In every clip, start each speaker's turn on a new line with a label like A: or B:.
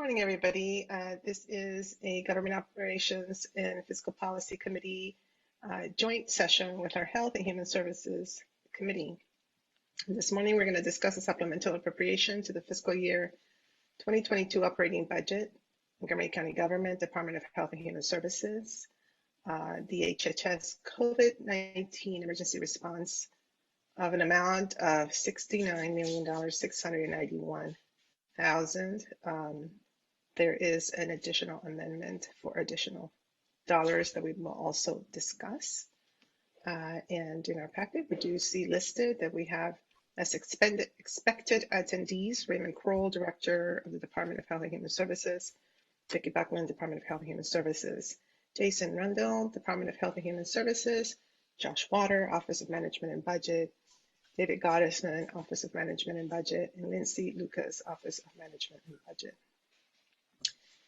A: Morning, everybody. This is a Government Operations and Fiscal Policy Committee joint session with our Health and Human Services Committee. This morning, we're going to discuss a supplemental appropriation to the fiscal year 2022 operating budget, Montgomery County Government, Department of Health and Human Services, the HHS COVID-19 emergency response of an amount of $69,691,000. There is an additional amendment for additional dollars that we will also discuss. And in our packet, we do see listed that we have as expected attendees, Raymond Kroll, Director of the Department of Health and Human Services, Vicki Buckland, Department of Health and Human Services, Jason Rundle, Department of Health and Human Services, Josh Water, Office of Management and Budget, David Gottesman, Office of Management and Budget, and Lindsay Lucas, Office of Management and Budget.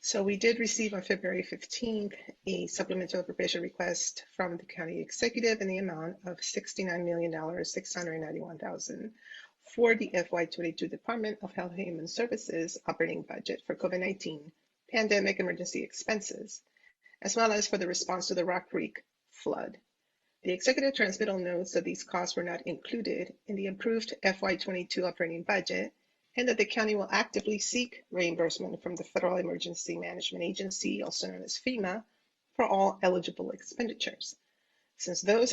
A: So we did receive on February 15th a supplemental appropriation request from the county executive in the amount of $69,691,000 for the FY22 Department of Health and Human Services operating budget for COVID-19 pandemic emergency expenses, as well as for the response to the Rock Creek flood. The executive transmittal notes that these costs were not included in the approved FY22 operating budget, and that the county will actively seek reimbursement from the Federal Emergency Management Agency, also known as FEMA, for all eligible expenditures. Since these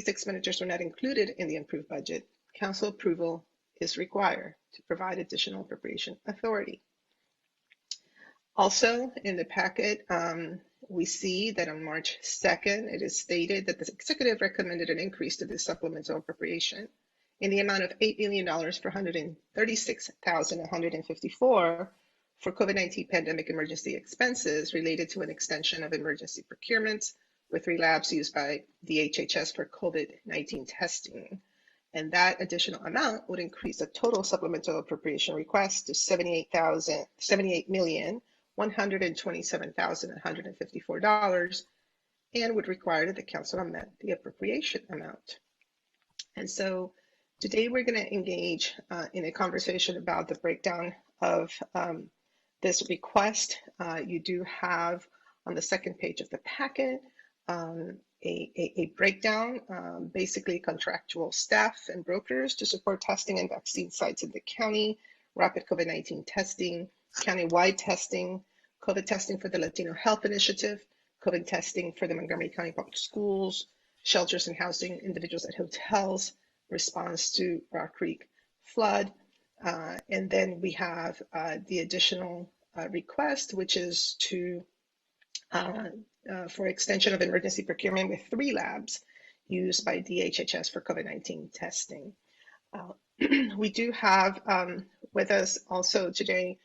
A: expenditures were not included in the approved budget, council approval is required to provide additional appropriation authority. Also in the packet, we see that on March 2nd, it is stated that the executive recommended an increase to this supplemental appropriation in the amount of $8 million for $136,154 for COVID-19 pandemic emergency expenses related to an extension of emergency procurements with 3 labs used by the HHS for COVID-19 testing. And that additional amount would increase the total supplemental appropriation request to $78,127,154 and would require that the council amend the appropriation amount. And so today, we're going to engage in a conversation about the breakdown of this request. You do have on the second page of the packet a breakdown, basically contractual staff and brokers to support testing and vaccine sites in the county, rapid COVID-19 testing, county-wide testing, COVID testing for the Latino Health Initiative, COVID testing for the Montgomery County Public Schools, shelters and housing individuals at hotels, response to Rock Creek flood, and then we have the additional request, which is to for extension of emergency procurement with 3 labs used by DHHS for COVID-19 testing. We do have with us also today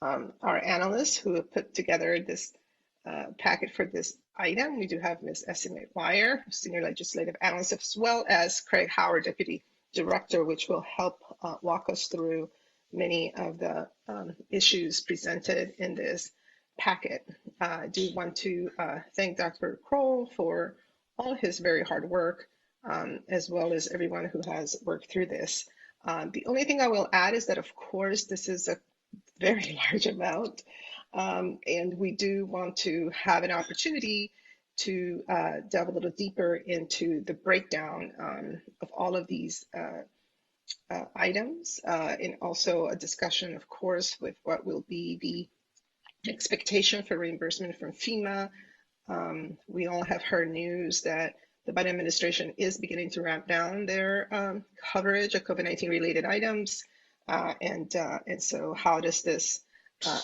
A: our analysts who have put together this packet for this item. We do have Ms. Estimate Wire, Senior Legislative Analyst, as well as Craig Howard, Deputy Director, which will help walk us through many of the issues presented in this packet. I do want to thank Dr. Kroll for all his very hard work, as well as everyone who has worked through this. The only thing I will add is that, of course, this is a very large amount. And we do want to have an opportunity to delve a little deeper into the breakdown of all of these items, and also a discussion, of course, with what will be the expectation for reimbursement from FEMA. We all have heard news that the Biden administration is beginning to ramp down their coverage of COVID-19 related items. And so how does this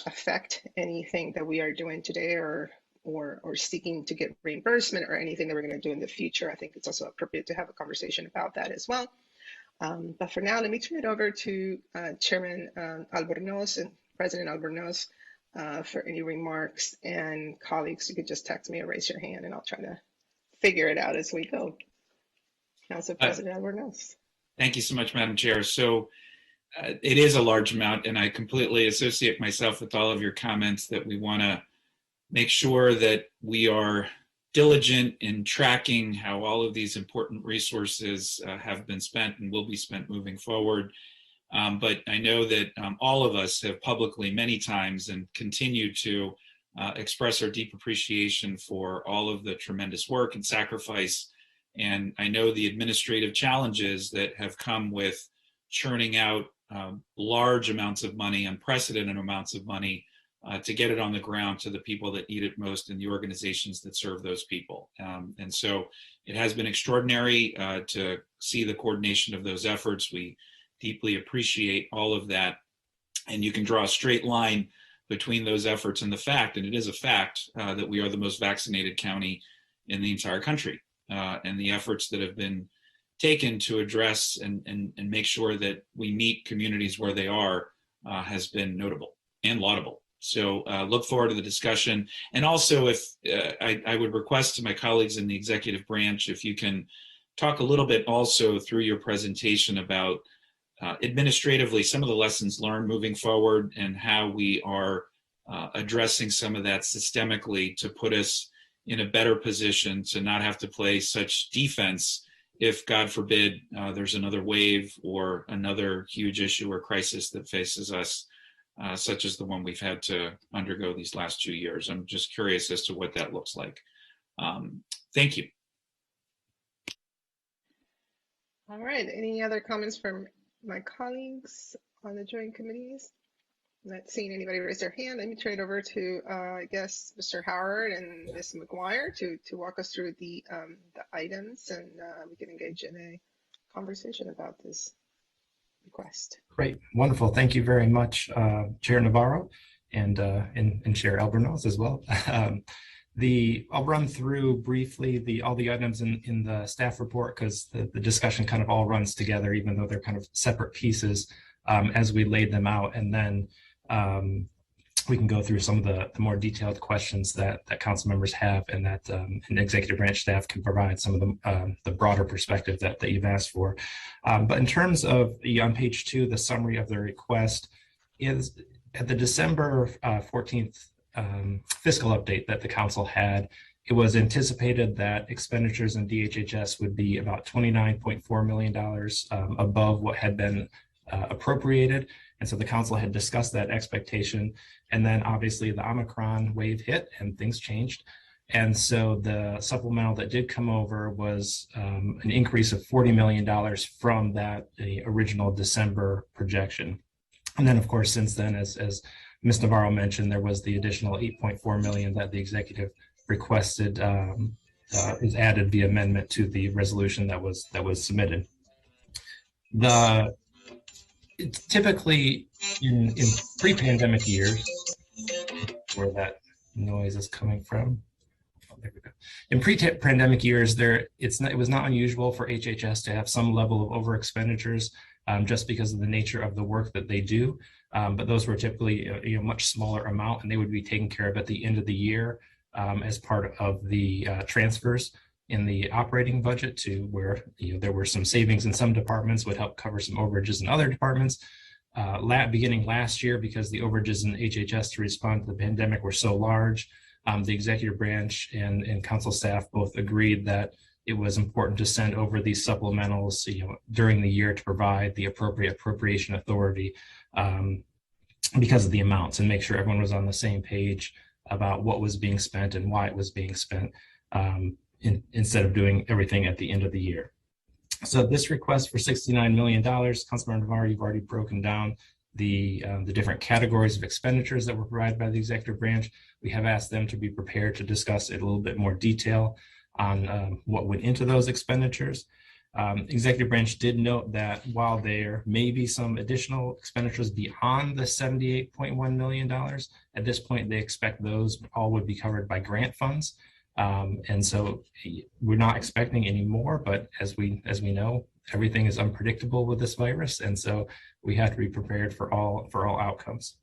A: affect anything that we are doing today or seeking to get reimbursement or anything that we're going to do in the future? I think it's also appropriate to have a conversation about that as well. But for now, let me turn it over to Chairman Albornoz and President Albornoz for any remarks, and colleagues, you could just text me or raise your hand and I'll try to figure it out as we go. Council President Albornoz.
B: Thank you so much, Madam Chair. So it is a large amount, and I completely associate myself with all of your comments that we want to make sure that we are diligent in tracking how all of these important resources have been spent and will be spent moving forward. But I know that all of us have publicly many times and continue to express our deep appreciation for all of the tremendous work and sacrifice. And I know the administrative challenges that have come with churning out large amounts of money, unprecedented amounts of money, to get it on the ground to the people that need it most and the organizations that serve those people. And so it has been extraordinary to see the coordination of those efforts. We deeply appreciate all of that. And you can draw a straight line between those efforts and the fact, and it is a fact, that we are the most vaccinated county in the entire country. And the efforts that have been taken to address and make sure that we meet communities where they are has been notable and laudable. So look forward to the discussion. And also, if I would request to my colleagues in the executive branch, if you can talk a little bit also through your presentation about administratively some of the lessons learned moving forward and how we are addressing some of that systemically to put us in a better position to not have to play such defense if, God forbid, there's another wave or another huge issue or crisis that faces us, such as the one we've had to undergo these last 2 years. I'm just curious as to what that looks like. Thank you.
A: All right, any other comments from my colleagues on the joint committees? I'm not seeing anybody raise their hand. Let me turn it over to, I guess, Mr. Howard and Ms. McGuire to walk us through the items, and we can engage in a conversation about this request.
C: Great, wonderful. Thank you very much, Chair Navarro and Chair Albornoz as well. I'll run through briefly all the items in the staff report because the discussion kind of all runs together, even though they're kind of separate pieces as we laid them out. And then we can go through some of the more detailed questions that council members have and that an executive branch staff can provide some of the broader perspective that you've asked for. But in terms of on page 2, the summary of the request is at the December 14th fiscal update that the council had. It was anticipated that expenditures in DHHS would be about $29.4 million above what had been appropriated. And so the council had discussed that expectation. And then obviously the Omicron wave hit and things changed. And so the supplemental that did come over was an increase of $40 million from that original December projection. And then of course, since then, as Ms. Navarro mentioned, there was the additional $8.4 million that the executive requested is added via amendment to the resolution that was submitted. It's typically in pre-pandemic years, where that noise is coming from. Oh, there we go. In pre-pandemic years, it was not unusual for HHS to have some level of over expenditures just because of the nature of the work that they do. But those were typically a much smaller amount, and they would be taken care of at the end of the year as part of the transfers in the operating budget to where there were some savings in some departments would help cover some overages in other departments. Beginning last year, because the overages in HHS to respond to the pandemic were so large, the executive branch and council staff both agreed that it was important to send over these supplementals during the year to provide the appropriate appropriation authority because of the amounts and make sure everyone was on the same page about what was being spent and why it was being spent. Instead of doing everything at the end of the year. So this request for $69 million, Councilmember Navarro, you've already broken down the different categories of expenditures that were provided by the executive branch. We have asked them to be prepared to discuss it a little bit more detail on what went into those expenditures. Executive branch did note that while there may be some additional expenditures beyond the $78.1 million, at this point they expect those all would be covered by grant funds. And so we're not expecting any more, but as we know, everything is unpredictable with this virus. And so we have to be prepared for all outcomes.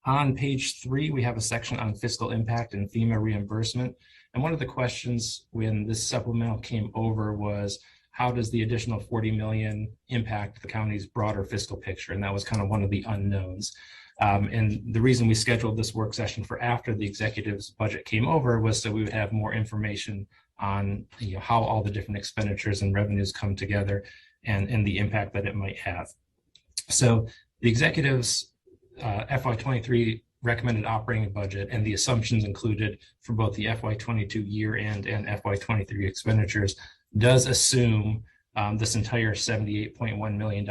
C: On page 3, we have a section on fiscal impact and Fema reimbursement. And one of the questions when this supplemental came over was, how does the additional $40 million impact the county's broader fiscal picture? And that was kind of one of the unknowns. And the reason we scheduled this work session for after the executive's budget came over was so we would have more information on how all the different expenditures and revenues come together and the impact that it might have. So the executive's FY23 recommended operating budget and the assumptions included for both the FY22 year-end and FY23 expenditures does assume this entire $78.1 million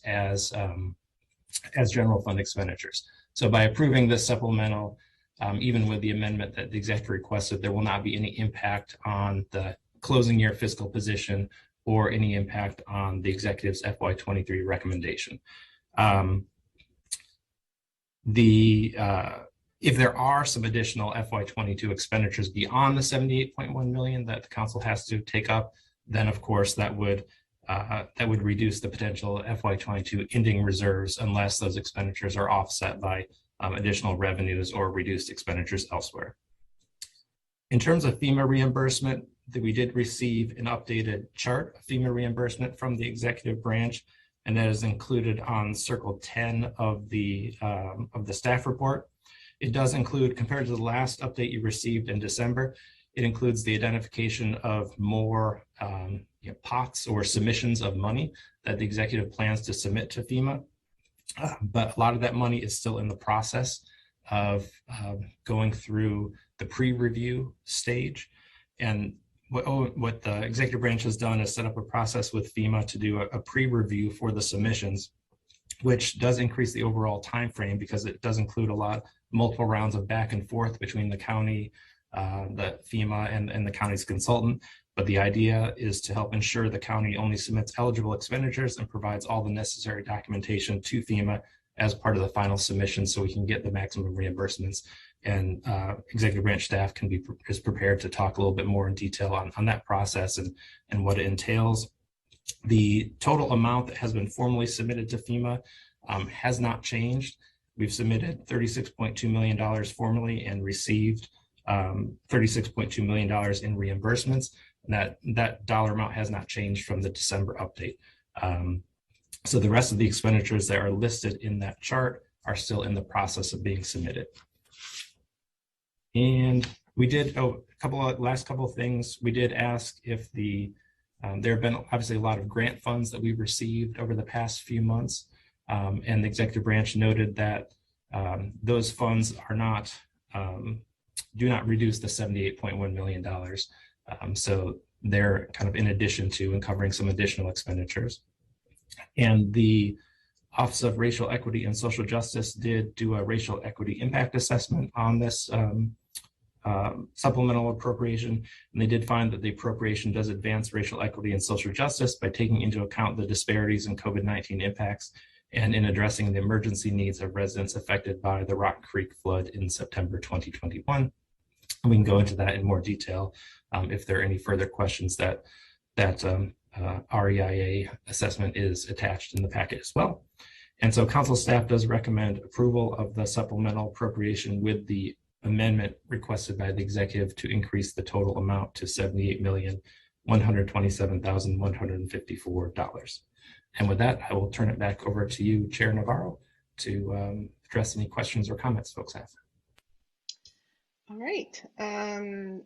C: as general fund expenditures. So by approving this supplemental, even with the amendment that the executive requested, there will not be any impact on the closing year fiscal position or any impact on the executive's FY23 recommendation. If there are some additional FY22 expenditures beyond the $78.1 million that the council has to take up, then of course that would reduce the potential FY22 ending reserves unless those expenditures are offset by additional revenues or reduced expenditures elsewhere. In terms of Fema reimbursement, we did receive an updated chart of Fema reimbursement from the executive branch, and that is included on Circle 10 of the staff report. It does include, compared to the last update you received in December, it includes the identification of more pots or submissions of money that the executive plans to submit to FEMA. But a lot of that money is still in the process of going through the pre-review stage. And what the executive branch has done is set up a process with FEMA to do a pre-review for the submissions, which does increase the overall time frame because it does include multiple rounds of back and forth between the county, the FEMA, and the county's consultant. But the idea is to help ensure the county only submits eligible expenditures and provides all the necessary documentation to FEMA as part of the final submission so we can get the maximum reimbursements. And executive branch staff is prepared to talk a little bit more in detail on that process and what it entails. The total amount that has been formally submitted to FEMA has not changed. We've submitted $36.2 million formally and received $36.2 million in reimbursements. And that dollar amount has not changed from the December update. So the rest of the expenditures that are listed in that chart are still in the process of being submitted. And we did last couple of things. We did ask if there have been obviously a lot of grant funds that we've received over the past few months, and the executive branch noted that those funds do not reduce the $78.1 million. So they're kind of in addition to and covering some additional expenditures. And the Office of Racial Equity and Social Justice did do a racial equity impact assessment on this supplemental appropriation, and they did find that the appropriation does advance racial equity and social justice by taking into account the disparities in COVID-19 impacts and in addressing the emergency needs of residents affected by the Rock Creek flood in September 2021. And we can go into that in more detail if there are any further questions. That REIA assessment is attached in the packet as well. And so council staff does recommend approval of the supplemental appropriation with the amendment requested by the executive to increase the total amount to $78,127,154. And with that, I will turn it back over to you, Chair Navarro, to address any questions or comments folks have.
A: All right.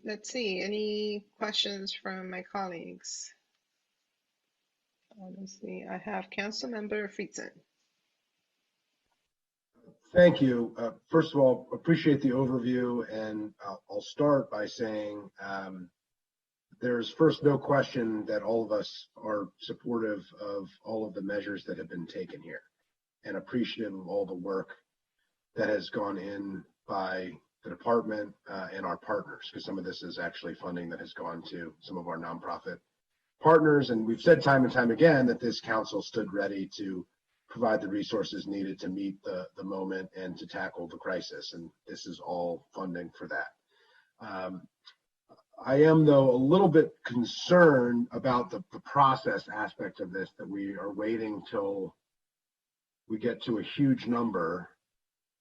A: Let's see. Any questions from my colleagues? Let's see. I have Councilmember Friedson.
D: Thank you. First of all, appreciate the overview, and I'll start by saying there's first no question that all of us are supportive of all of the measures that have been taken here and appreciative of all the work that has gone in by the department and our partners, because some of this is actually funding that has gone to some of our nonprofit partners. And we've said time and time again that this council stood ready to provide the resources needed to meet the moment and to tackle the crisis. And this is all funding for that. I am, though, a little bit concerned about the process aspect of this, that we are waiting till we get to a huge number,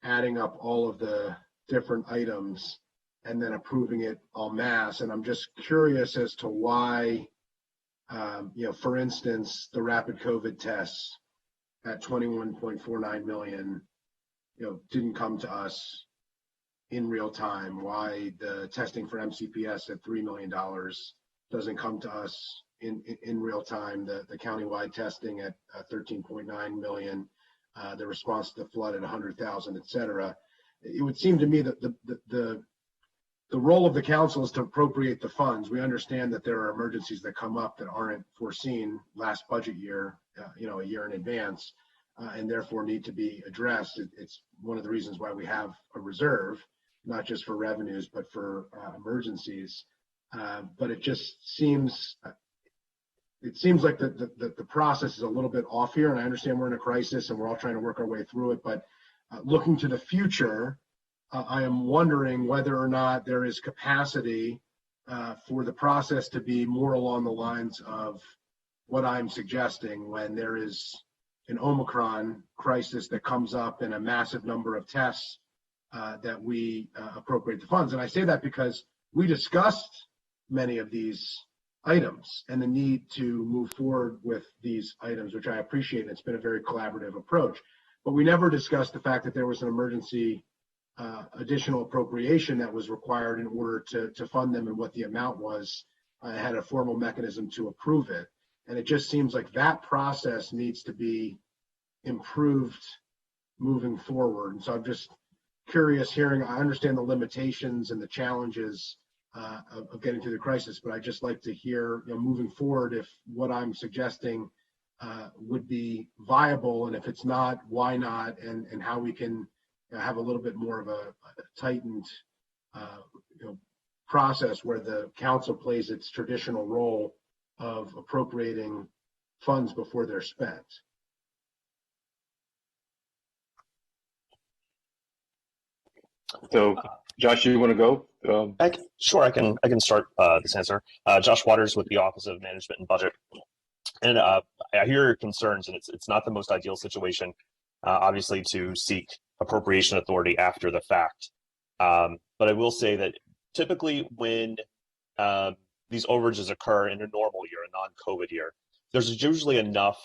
D: adding up all of the different items and then approving it en masse. And I'm just curious as to why, for instance, the rapid COVID tests at $21.49 million, didn't come to us in real time, why the testing for MCPS at $3 million doesn't come to us in real time, the countywide testing at $13.9 million. the response to the flood at 100,000, et cetera. It would seem to me that the role of the council is to appropriate the funds. We understand that there are emergencies that come up that aren't foreseen last budget year, a year in advance, and therefore need to be addressed. It's one of the reasons why we have a reserve, not just for revenues, but for emergencies. But it just seems, like the process is a little bit off here, and I understand we're in a crisis and we're all trying to work our way through it, but looking to the future, I am wondering whether or not there is capacity for the process to be more along the lines of what I'm suggesting when there is an Omicron crisis that comes up and a massive number of tests that we appropriate the funds. And I say that because we discussed many of these items and the need to move forward with these items, which I appreciate. And it's been a very collaborative approach. But we never discussed the fact that there was an emergency additional appropriation that was required in order to fund them and what the amount was. I had a formal mechanism to approve it. And it just seems like that process needs to be improved moving forward. And so I'm just curious I understand the limitations and the challenges of getting through the crisis, but I'd just like to hear, moving forward, if what I'm suggesting would be viable, and if it's not, why not, and how we can have a little bit more of a tightened process where the council plays its traditional role of appropriating funds before they're spent.
E: So, Josh, you want to go?
F: Sure, I can start this answer. Josh Waters with the Office of Management and Budget. And I hear your concerns, and it's not the most ideal situation, obviously, to seek appropriation authority after the fact. But I will say that typically when these overages occur in a normal year, a non-COVID year, there's usually enough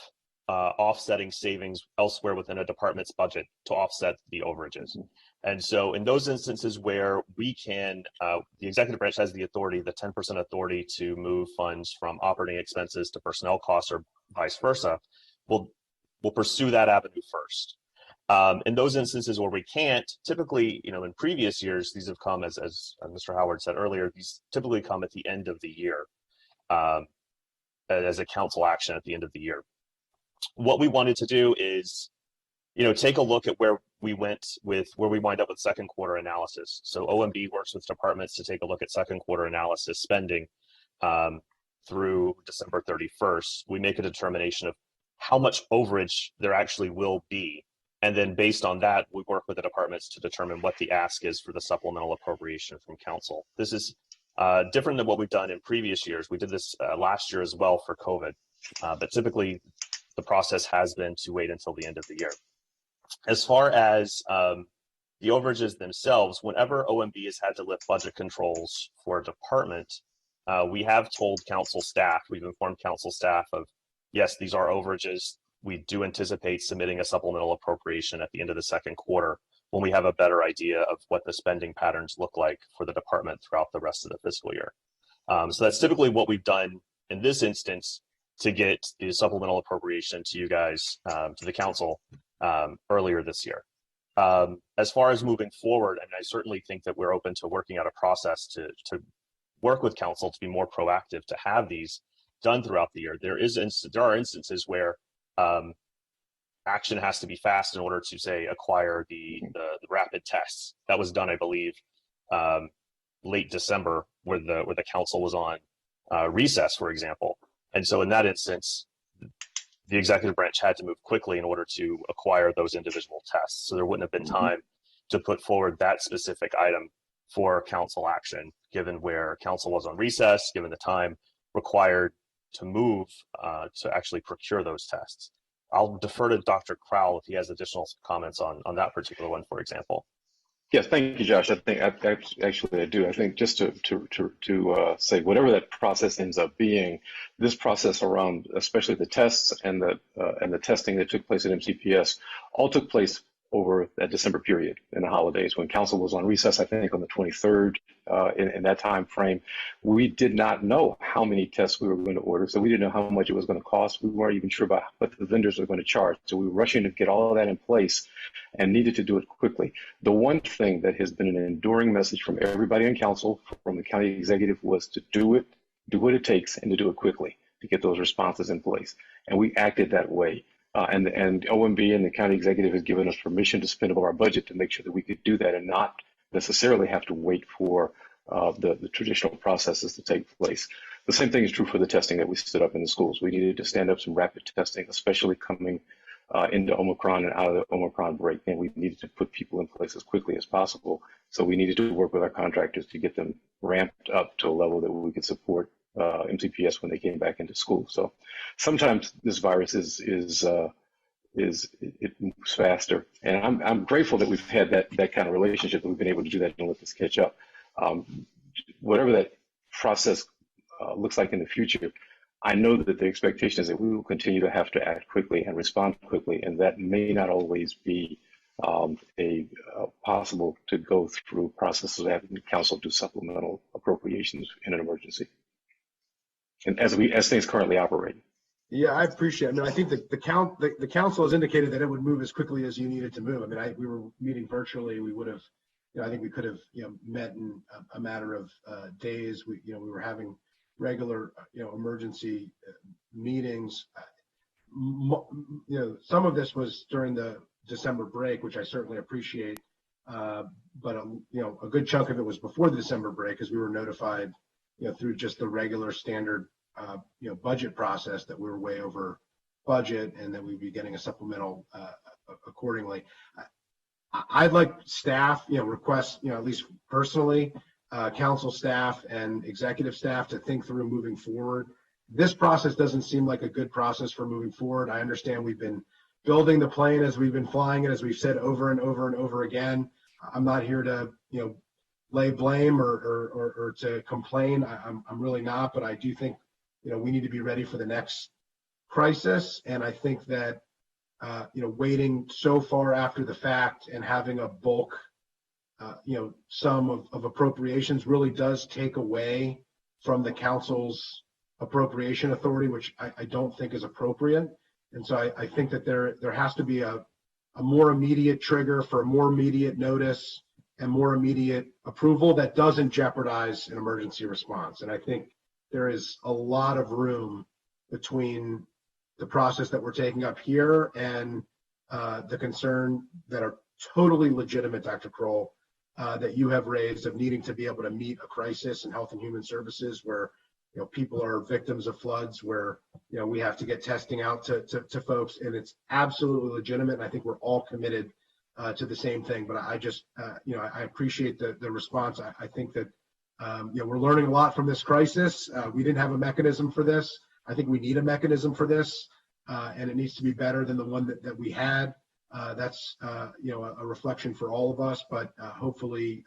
F: offsetting savings elsewhere within a department's budget to offset the overages. And so in those instances where we can, the executive branch has the authority, the 10% authority to move funds from operating expenses to personnel costs or vice versa, we'll pursue that avenue first. In those instances where we can't, typically, in previous years, these have come, as Mr. Howard said earlier, these typically come at the end of the year as a council action at the end of the year. What we wanted to do is, take a look at where we wind up with second quarter analysis. So OMB works with departments to take a look at second quarter analysis spending through December 31st. We make a determination of how much overage there actually will be. And then based on that, we work with the departments to determine what the ask is for the supplemental appropriation from council. This is different than what we've done in previous years. We did this last year as well for COVID, but typically the process has been to wait until the end of the year. As far as the overages themselves, whenever OMB has had to lift budget controls for a department, we have told council staff, we've informed council staff of, yes, these are overages. We do anticipate submitting a supplemental appropriation at the end of the second quarter when we have a better idea of what the spending patterns look like for the department throughout the rest of the fiscal year. So that's typically what we've done in this instance to get the supplemental appropriation to you guys, to the council earlier this year. As far as moving forward, and I certainly think that we're open to working out a process to work with council to be more proactive, to have these done throughout the year. There are instances where action has to be fast in order to, say, acquire the rapid tests. That was done, I believe, late December, where the council was on recess, for example. And so in that instance, the executive branch had to move quickly in order to acquire those individual tests. So there wouldn't have been time to put forward that specific item for council action, given where council was on recess, given the time required to move to actually procure those tests. I'll defer to Dr. Crowell if he has additional comments on that particular one, for example.
E: Yes, thank you, Josh. I think actually I do. I think just to say whatever that process ends up being, this process around especially the tests and the testing that took place at MCPS all took place over that December period and the holidays when council was on recess, I think on the 23rd, in that time frame. We did not know how many tests we were going to order, so we didn't know how much it was going to cost. We weren't even sure about what the vendors were going to charge. So we were rushing to get all of that in place and needed to do it quickly. The one thing that has been an enduring message from everybody in council, from the county executive, was to do it, do what it takes, and to do it quickly to get those responses in place. And we acted that way. And OMB and the county executive has given us permission to spend over our budget to make sure that we could do that and not necessarily have to wait for the traditional processes to take place. The same thing is true for the testing that we stood up in the schools. We needed to stand up some rapid testing, especially coming into Omicron and out of the Omicron break, and we needed to put people in place as quickly as possible. So we needed to work with our contractors to get them ramped up to a level that we could support MCPS when they came back into school. So sometimes this virus it moves faster, and I'm grateful that we've had that kind of relationship, that we've been able to do that and let this catch up. Whatever that process looks like in the future, I know that the expectation is that we will continue to have to act quickly and respond quickly, and that may not always be possible to go through processes of having the council do supplemental appropriations in an emergency. And as things currently operate.
D: Yeah, I appreciate it. I mean, I think that the council has indicated that it would move as quickly as you needed to move. I mean, we were meeting virtually. We would have, I think we could have, met in a matter of days. We were having regular, emergency meetings. Some of this was during the December break, which I certainly appreciate. But a good chunk of it was before the December break, as we were notified, through just the regular standard, budget process, that we were way over budget and that we'd be getting a supplemental accordingly. I'd like staff, request, at least personally, council staff and executive staff to think through moving forward. This process doesn't seem like a good process for moving forward. I understand we've been building the plane as we've been flying it, as we've said over and over and over again. I'm not here to, lay blame or to complain. I'm really not, but I do think, we need to be ready for the next crisis. And I think that, waiting so far after the fact and having a bulk, sum of appropriations really does take away from the council's appropriation authority, which I don't think is appropriate. And so I think that there has to be a more immediate trigger for a more immediate notice and more immediate approval that doesn't jeopardize an emergency response. And I think there is a lot of room between the process that we're taking up here and the concern that are totally legitimate, Dr. Kroll, that you have raised, of needing to be able to meet a crisis in Health and Human Services where people are victims of floods, where we have to get testing out to folks, and it's absolutely legitimate. And I think we're all committed to the same thing. But I just I appreciate the response. I think that we're learning a lot from this crisis. We didn't have a mechanism for this. I think we need a mechanism for this, and it needs to be better than the one that we had. That's a reflection for all of us, but hopefully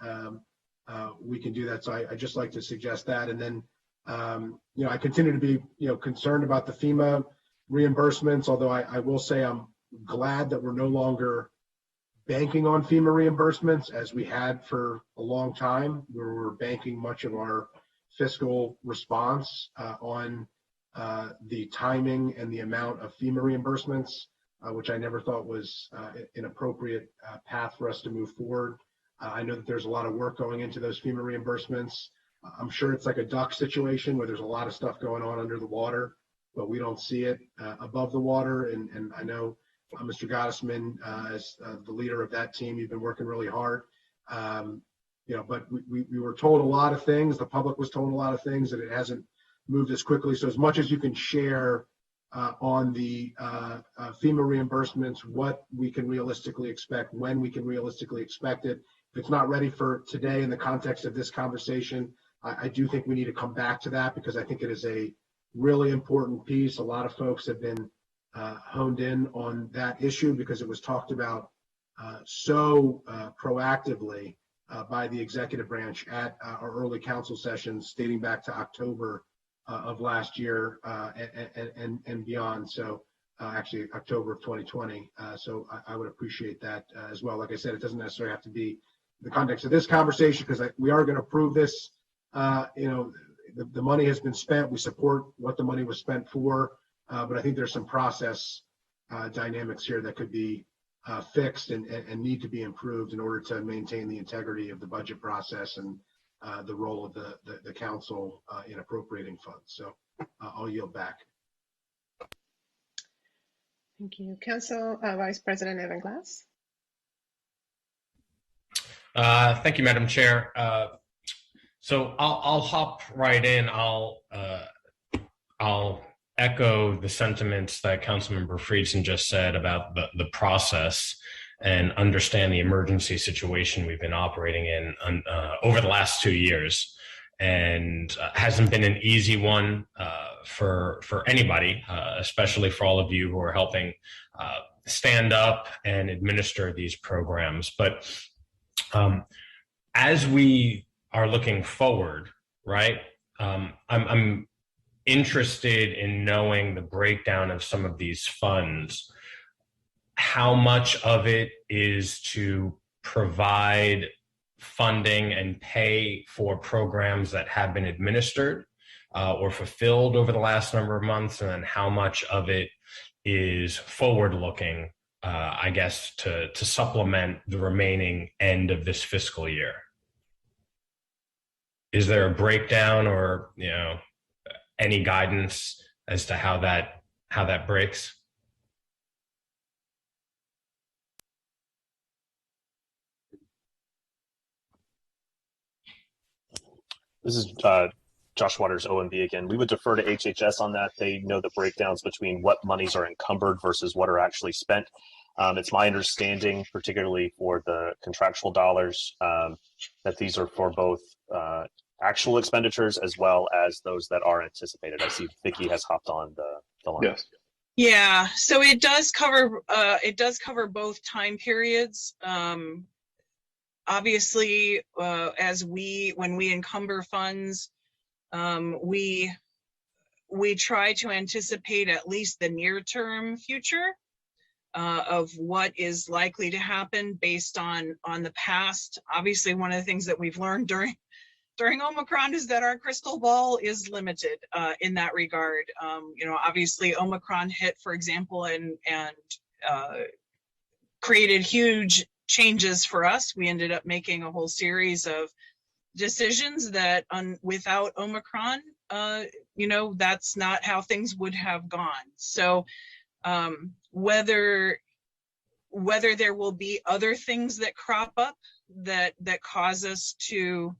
D: we can do that. So I just like to suggest that. And then I continue to be concerned about the FEMA reimbursements, although I will say I'm glad that we're no longer banking on FEMA reimbursements as we had for a long time. We were banking much of our fiscal response on the timing and the amount of FEMA reimbursements, which I never thought was an appropriate path for us to move forward. I know that there's a lot of work going into those FEMA reimbursements. I'm sure it's like a duck situation where there's a lot of stuff going on under the water, but we don't see it above the water. And I know Mr. Gottesman, as the leader of that team, you've been working really hard. But we were told a lot of things. The public was told a lot of things, and it hasn't moved as quickly. So as much as you can share on the FEMA reimbursements, what we can realistically expect, when we can realistically expect it. If it's not ready for today in the context of this conversation, I do think we need to come back to that, because I think it is a really important piece. A lot of folks have been honed in on that issue because it was talked about so proactively by the executive branch at our early council sessions dating back to October of last year and beyond. So actually October of 2020. So I would appreciate that as well. Like I said, it doesn't necessarily have to be the context of this conversation, because we are going to approve this. The money has been spent. We support what the money was spent for, but I think there's some process dynamics here that could be fixed and need to be improved in order to maintain the integrity of the budget process and the role of the council in appropriating funds. So I'll yield back.
A: Thank you. Council Vice President Evan Glass.
C: Thank you, Madam Chair. So I'll hop right in. I'll echo the sentiments that Councilmember Friedson just said about the process, and understand the emergency situation we've been operating in over the last 2 years, and hasn't been an easy one for anybody, especially for all of you who are helping stand up and administer these programs. But as we are looking forward, right, I'm interested in knowing the breakdown of some of these funds. How much of it is to provide funding and pay for programs that have been administered or fulfilled over the last number of months, and then how much of it is forward-looking, I guess, to supplement the remaining end of this fiscal year? Is there a breakdown, or any guidance as to how that breaks?
F: This is Josh Waters, OMB again. We would defer to HHS on that. They know the breakdowns between what monies are encumbered versus what are actually spent. It's my understanding, particularly for the contractual dollars, that these are for both actual expenditures as well as those that are anticipated. I see Vicki has hopped on the line.
E: Yes.
G: Yeah, so it does cover both time periods. Obviously, when we encumber funds, we try to anticipate at least the near-term future of what is likely to happen based on the past. Obviously, one of the things that we've learned during Omicron is that our crystal ball is limited in that regard. Obviously Omicron hit, for example, and created huge changes for us. We ended up making a whole series of decisions that without Omicron, that's not how things would have gone. So whether there will be other things that crop up that cause us to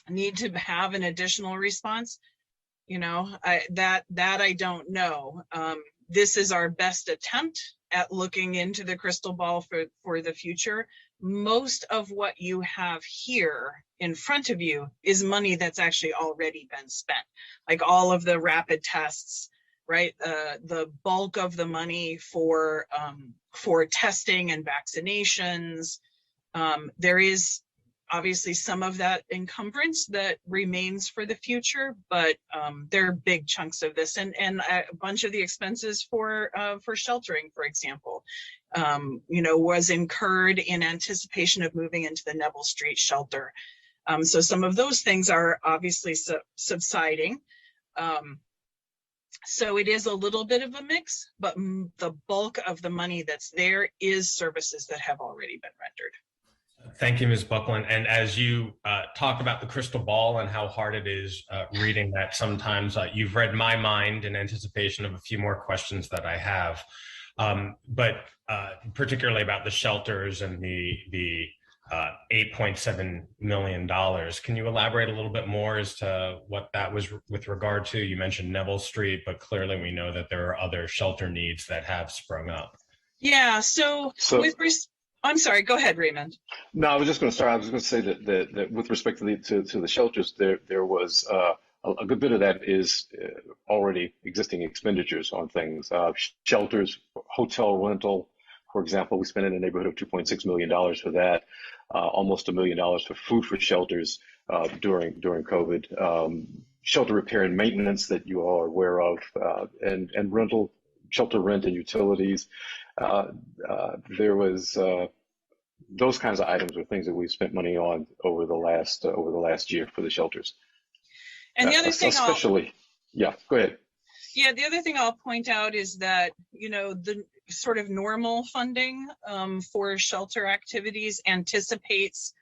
G: need to have an additional response, that I don't know. This is our best attempt at looking into the crystal ball for the future. Most of what you have here in front of you is money that's actually already been spent, like all of the rapid tests, right? The bulk of the money for testing and vaccinations. There is obviously some of that encumbrance that remains for the future, but there are big chunks of this, and a bunch of the expenses for sheltering, for example, was incurred in anticipation of moving into the Neville Street shelter. So some of those things are obviously subsiding. So it is a little bit of a mix, but the bulk of the money that's there is services that have already been rendered.
C: Thank you, Ms. Buckland. And as you talk about the crystal ball and how hard it is reading that sometimes, you've read my mind in anticipation of a few more questions that I have, but particularly about the shelters and the $8.7 million. Can you elaborate a little bit more as to what that was with regard to? You mentioned Neville Street, but clearly we know that there are other shelter needs that have sprung up.
G: Yeah, so I'm sorry, go ahead, Raymond.
E: No, I was just going to start. I was going to say that with respect to the shelters, there was a good bit of that is already existing expenditures on things. Shelters, hotel rental, for example, we spent in the neighborhood of $2.6 million for that. Almost $1 million for food for shelters during COVID. Shelter repair and maintenance that you all are aware of, and rental shelter rent and utilities. There was those kinds of items are things that we've spent money on over the last year for the shelters.
G: And the other thing
E: yeah, go ahead.
G: Yeah, the other thing I'll point out is that, the sort of normal funding for shelter activities anticipates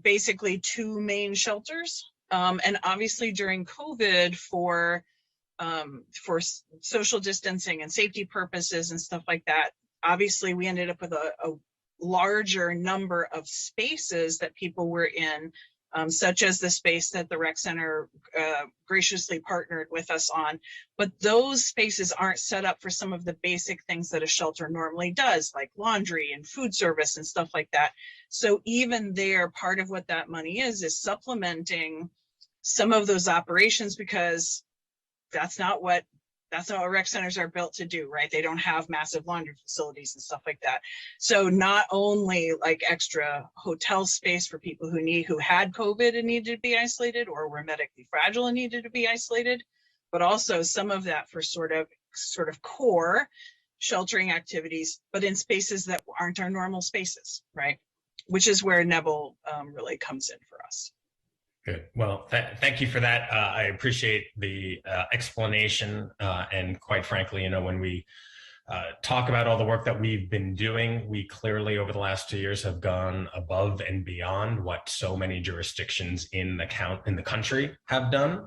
G: basically two main shelters. And obviously during COVID for social distancing and safety purposes and stuff like that, obviously we ended up with a larger number of spaces that people were in, such as the space that the rec center graciously partnered with us on. But those spaces aren't set up for some of the basic things that a shelter normally does, like laundry and food service and stuff like that. So even there, part of what that money is supplementing some of those operations, because that's not what rec centers are built to do, right? They don't have massive laundry facilities and stuff like that. So not only like extra hotel space for people who had COVID and needed to be isolated, or were medically fragile and needed to be isolated, but also some of that for sort of core sheltering activities, but in spaces that aren't our normal spaces, right? Which is where Neville really comes in for us.
C: Good. Well, thank you for that. I appreciate the explanation. And quite frankly, when we talk about all the work that we've been doing, we clearly over the last 2 years have gone above and beyond what so many jurisdictions in the country have done.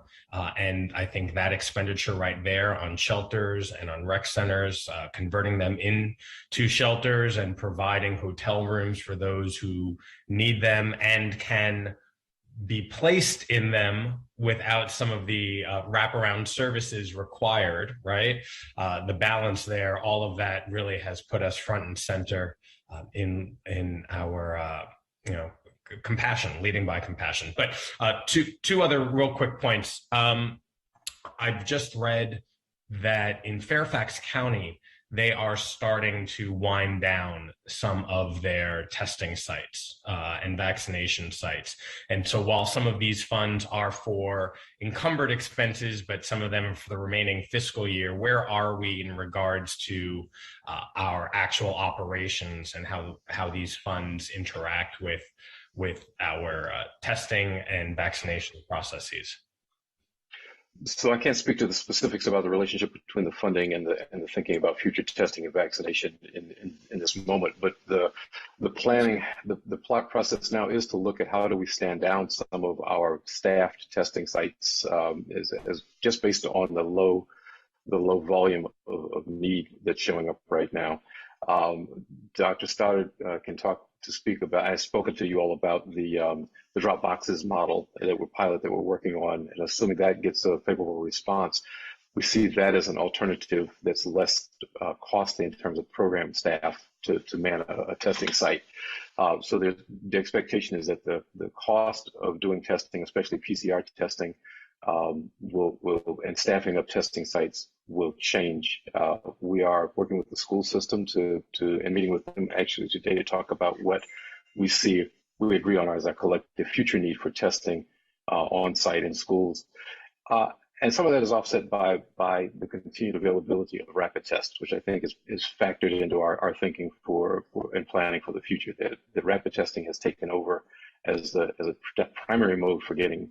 C: And I think that expenditure right there on shelters and on rec centers, converting them into shelters and providing hotel rooms for those who need them and can be placed in them without some of the wraparound services required, right? The balance there, all of that really has put us front and center in our, compassion, leading by compassion. But two other real quick points. I've just read that in Fairfax County, they are starting to wind down some of their testing sites and vaccination sites. And so while some of these funds are for encumbered expenses, but some of them are for the remaining fiscal year, where are we in regards to our actual operations and how these funds interact with our testing and vaccination processes?
E: So I can't speak to the specifics about the relationship between the funding and the thinking about future testing and vaccination in this moment. But the planning, the plot process now is to look at how do we stand down some of our staffed testing sites, as just based on the low volume of need that's showing up right now. Dr. Stoddard can speak about. I've spoken to you all about the drop boxes model that we're working on, and assuming that gets a favorable response, we see that as an alternative that's less costly in terms of program staff to man a testing site. So the expectation is that the cost of doing testing, especially PCR testing, will and staffing up testing sites will change. We are working with the school system and meeting with them actually today to talk about what we agree on as our collective future need for testing on site in schools. And some of that is offset by the continued availability of rapid tests, which I think is factored into our thinking for and planning for the future. That rapid testing has taken over as a primary mode for getting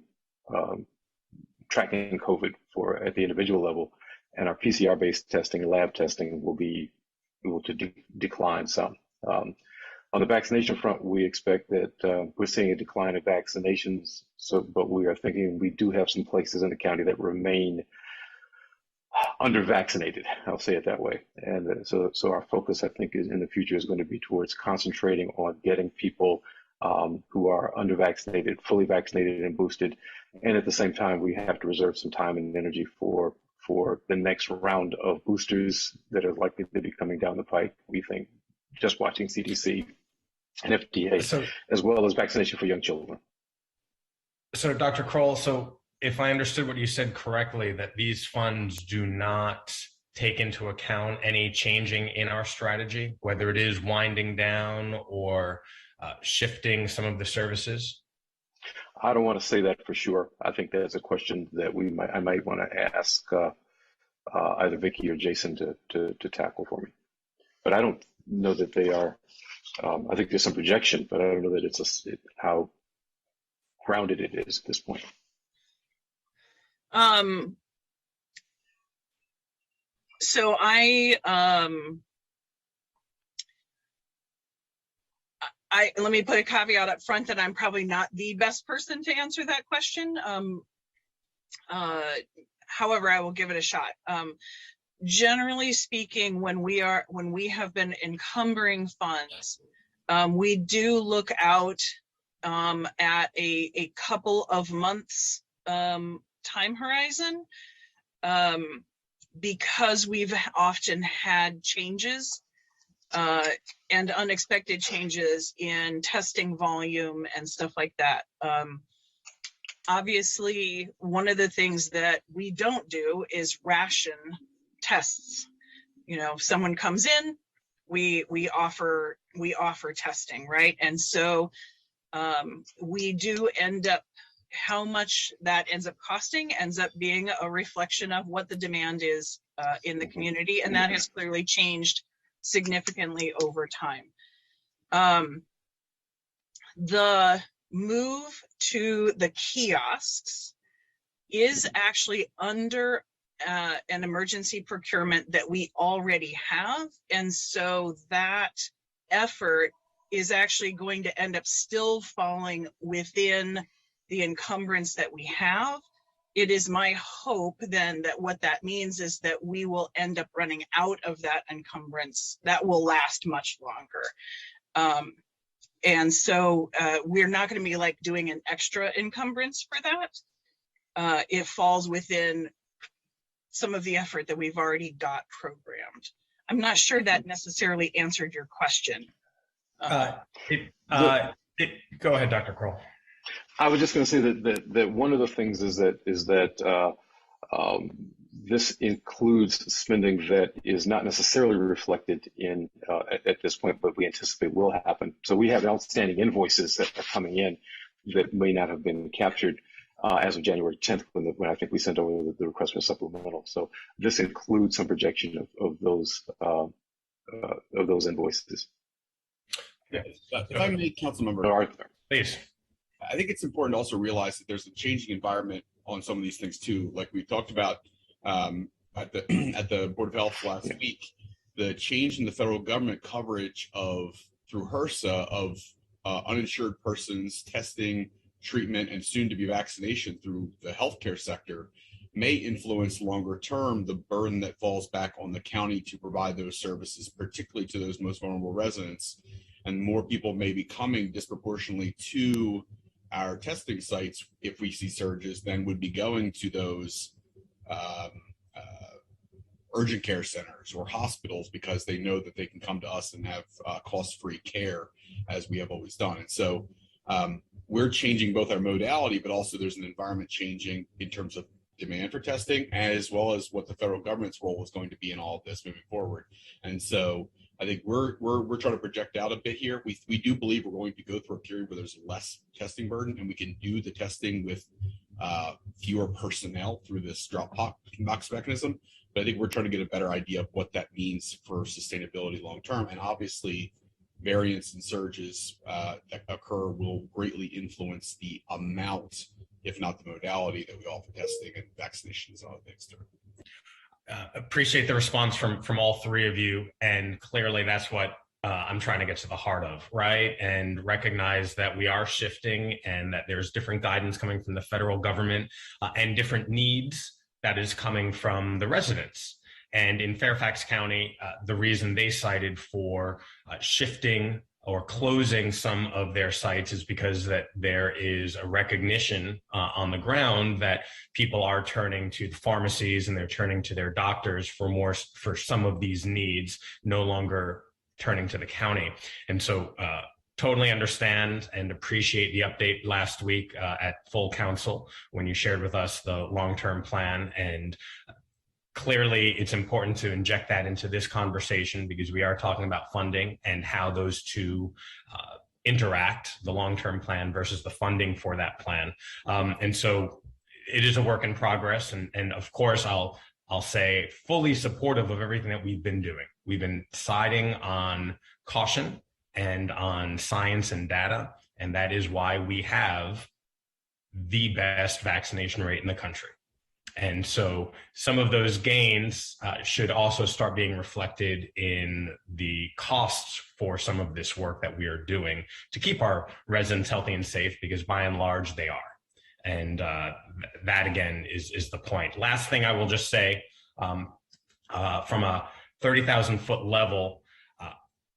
E: tracking COVID at the individual level, and our PCR-based testing and lab testing will be able to decline some. On the vaccination front, we expect that we're seeing a decline of vaccinations. But we are thinking we do have some places in the county that remain under-vaccinated. I'll say it that way. And so our focus, I think, in the future is going to be towards concentrating on getting people who are under-vaccinated, fully vaccinated and boosted. And at the same time, we have to reserve some time and energy for the next round of boosters that are likely to be coming down the pike. We think just watching CDC and FDA, as well as vaccination for young children.
C: So Dr. Kroll, if I understood what you said correctly, that these funds do not take into account any changing in our strategy, whether it is winding down or shifting some of the services?
E: I don't want to say that for sure. I think that's a question that I might want to ask. I either Vicky or Jason to tackle for me. But I don't know that they are. I think there's some projection, but I don't know that it's how grounded it is at this point.
G: So let me put a caveat up front that I'm probably not the best person to answer that question. However, I will give it a shot. Generally speaking, when we have been encumbering funds, we do look out at a couple of months time horizon, because we've often had changes and unexpected changes in testing volume and stuff like that. Obviously, one of the things that we don't do is ration tests. You know, if someone comes in, we offer testing, right? And so we do end up, how much that ends up costing ends up being a reflection of what the demand is in the community, and that has clearly changed significantly over time. The move to the kiosks is actually under an emergency procurement that we already have, and so that effort is actually going to end up still falling within the encumbrance that we have. It is my hope then that what that means is that we will end up running out of that encumbrance that will last much longer. And so we're not going to be like doing an extra encumbrance for that. It falls within some of the effort that we've already got programmed. I'm not sure that necessarily answered your question.
C: Go ahead, Dr. Kroll.
E: I was just going to say that one of the things is that this includes spending that is not necessarily reflected in at this point, but we anticipate will happen. So we have outstanding invoices that are coming in that may not have been captured as of January 10th, when I think we sent over the request for supplemental. So this includes some projection of those invoices.
H: If I may, Councilmember,
E: Arthur,
C: please.
H: I think it's important to also realize that there's a changing environment on some of these things too. Like we talked about at the Board of Health last week, the change in the federal government coverage through HRSA of uninsured persons, testing, treatment, and soon to be vaccination through the healthcare sector may influence longer term the burden that falls back on the county to provide those services, particularly to those most vulnerable residents. And more people may be coming disproportionately to our testing sites if we see surges than would be going to those urgent care centers or hospitals, because they know that they can come to us and have cost-free care, as we have always done. And so we're changing both our modality, but also there's an environment changing in terms of demand for testing, as well as what the federal government's role is going to be in all of this moving forward. And so I think we're trying to project out a bit here. We do believe we're going to go through a period where there's less testing burden, and we can do the testing with fewer personnel through this drop-box mechanism. But I think we're trying to get a better idea of what that means for sustainability long term. And obviously, variants and surges that occur will greatly influence the amount, if not the modality, that we offer testing and vaccinations and other things through.
C: Appreciate the response from all three of you, and clearly that's what I'm trying to get to the heart of, right? And recognize that we are shifting and that there's different guidance coming from the federal government and different needs that is coming from the residents. And in Fairfax County, the reason they cited for shifting or closing some of their sites is because that there is a recognition on the ground that people are turning to the pharmacies and they're turning to their doctors for some of these needs, no longer turning to the county. And so totally understand and appreciate the update last week at full council when you shared with us the long-term plan. And clearly, it's important to inject that into this conversation because we are talking about funding and how those two interact, the long-term plan versus the funding for that plan. And so it is a work in progress. And of course, I'll I'll say, fully supportive of everything that we've been doing. We've been siding on caution and on science and data, and that is why we have the best vaccination rate in the country. And so some of those gains should also start being reflected in the costs for some of this work that we are doing to keep our residents healthy and safe, because by and large they are. And that again is the point. Last thing I will just say, from a 30,000 foot level,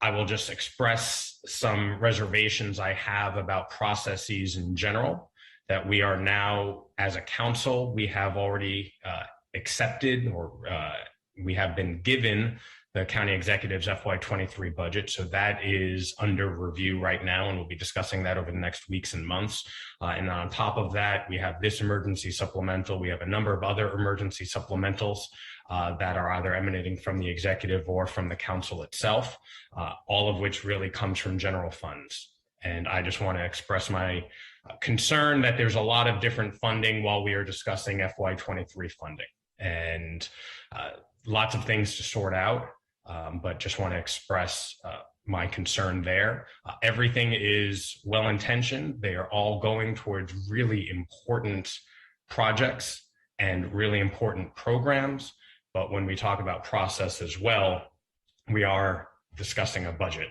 C: I will just express some reservations I have about processes in general, that we are now, as a council, we have already accepted, or we have been given the county executive's FY23 budget. So that is under review right now, and we'll be discussing that over the next weeks and months. And on top of that, we have this emergency supplemental. We have a number of other emergency supplementals that are either emanating from the executive or from the council itself, all of which really comes from general funds. And I just want to express my concern that there's a lot of different funding while we are discussing FY23 funding, and lots of things to sort out, but just want to express my concern there. Everything is well-intentioned. They are all going towards really important projects and really important programs. But when we talk about process as well, we are discussing a budget.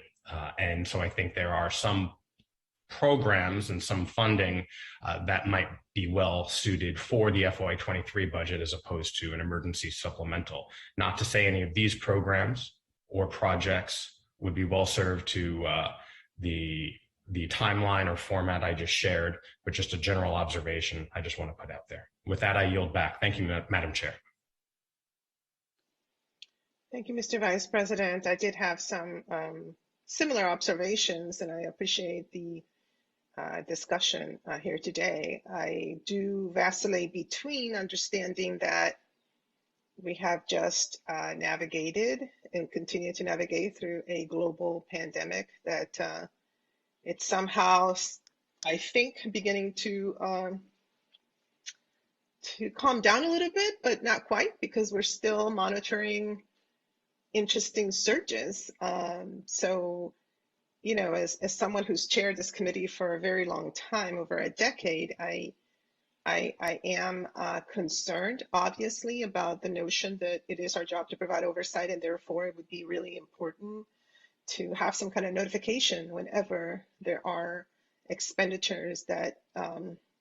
C: And so I think there are some programs and some funding that might be well suited for the FY23 budget as opposed to an emergency supplemental. Not to say any of these programs or projects would be well served to the timeline or format I just shared, but just a general observation I just want to put out there. With that, I yield back. Thank you, Madam Chair.
A: Thank you, Mr. Vice President. I did have some similar observations, and I appreciate the discussion here today. I do vacillate between understanding that we have just navigated and continue to navigate through a global pandemic, that it's somehow, I think, beginning to calm down a little bit, but not quite, because we're still monitoring interesting surges. So, you know, as someone who's chaired this committee for a very long time, over a decade, I am concerned, obviously, about the notion that it is our job to provide oversight, and therefore it would be really important to have some kind of notification whenever there are expenditures that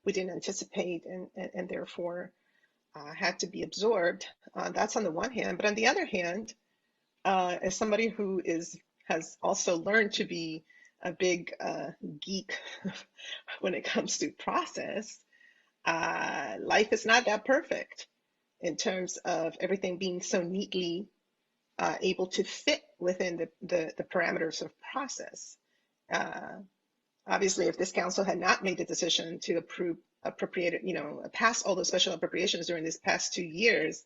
A: we didn't anticipate and therefore had to be absorbed. That's on the one hand, but on the other hand, as somebody who has also learned to be a big geek when it comes to process, life is not that perfect in terms of everything being so neatly able to fit within the parameters of process. Obviously, if this council had not made the decision to pass all those special appropriations during this past 2 years,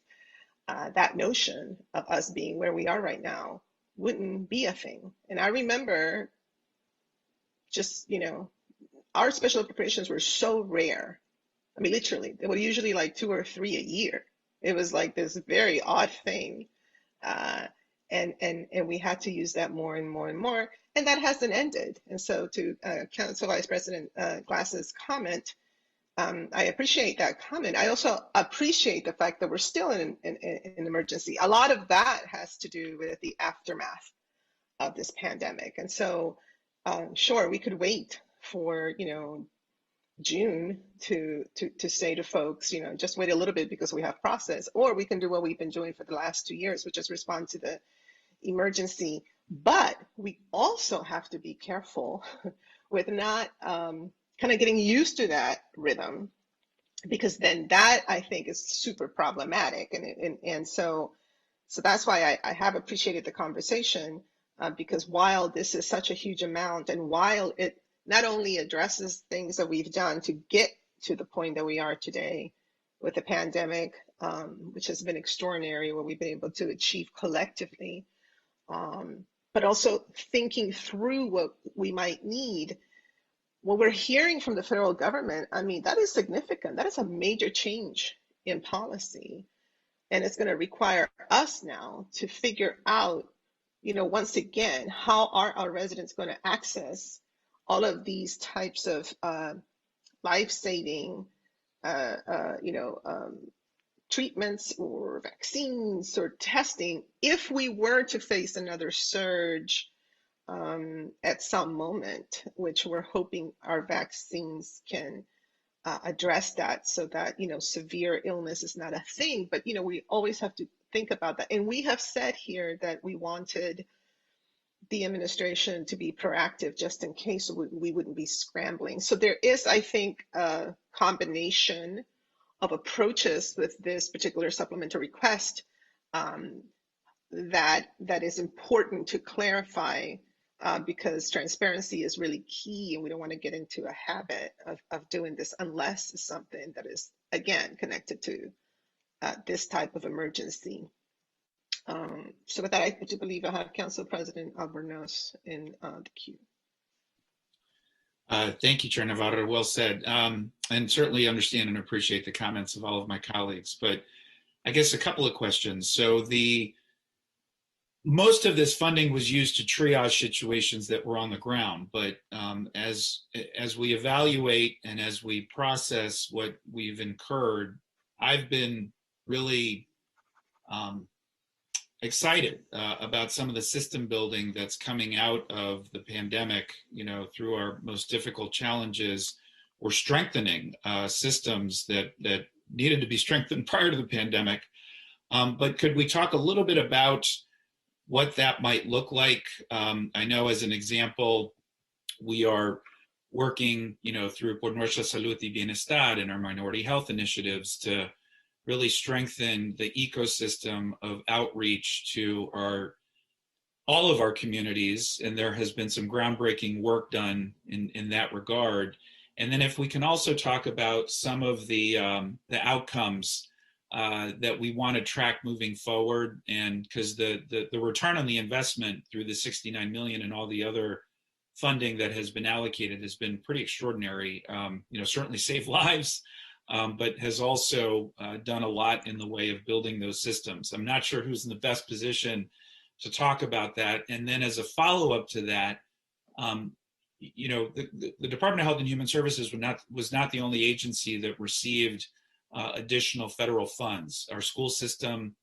A: that notion of us being where we are right now wouldn't be a thing. And I remember just, our special appropriations were so rare. I mean, literally, they were usually like 2 or 3 a year. It was like this very odd thing. And we had to use that more and more and more. And that hasn't ended. And so to Council Vice President Glass's comment, I appreciate that comment. I also appreciate the fact that we're still in an emergency. A lot of that has to do with the aftermath of this pandemic. And so, sure, we could wait for, June to say to folks, just wait a little bit because we have process, or we can do what we've been doing for the last 2 years, which is respond to the emergency. But we also have to be careful with not kind of getting used to that rhythm, because then that, I think, is super problematic. And so that's why I have appreciated the conversation, because while this is such a huge amount, and while it not only addresses things that we've done to get to the point that we are today with the pandemic, which has been extraordinary, what we've been able to achieve collectively, but also thinking through what we might need. What we're hearing from the federal government, I mean, that is significant. That is a major change in policy. And it's going to require us now to figure out, once again, how are our residents going to access all of these types of life-saving, treatments or vaccines or testing if we were to face another surge at some moment, which we're hoping our vaccines can address that, so that severe illness is not a thing. But we always have to think about that. And we have said here that we wanted the administration to be proactive just in case we wouldn't be scrambling. So there is, I think, a combination of approaches with this particular supplemental request that is important to clarify, because transparency is really key, and we don't want to get into a habit of doing this unless it's something that is, again, connected to this type of emergency. So with that, I do believe I have Council President Albornoz in the queue.
B: Thank you, Chair Navarro. Well said. And certainly understand and appreciate the comments of all of my colleagues. But I guess a couple of questions. So most of this funding was used to triage situations that were on the ground. But as we evaluate and as we process what we've incurred, I've been really excited about some of the system building that's coming out of the pandemic, through our most difficult challenges. We're strengthening systems that needed to be strengthened prior to the pandemic. But could we talk a little bit about what that might look like? I know, as an example, we are working, through Por Nuestra Salud y Bienestar and our minority health initiatives to really strengthen the ecosystem of outreach to all of our communities, and there has been some groundbreaking work done in that regard. And then if we can also talk about some of the outcomes that we want to track moving forward, and because the return on the investment through the 69 million and all the other funding that has been allocated has been pretty extraordinary. Certainly saved lives, but has also done a lot in the way of building those systems. I'm not sure who's in the best position to talk about that. And then as a follow-up to that, the Department of Health and Human Services was not the only agency that received additional federal funds. Our school system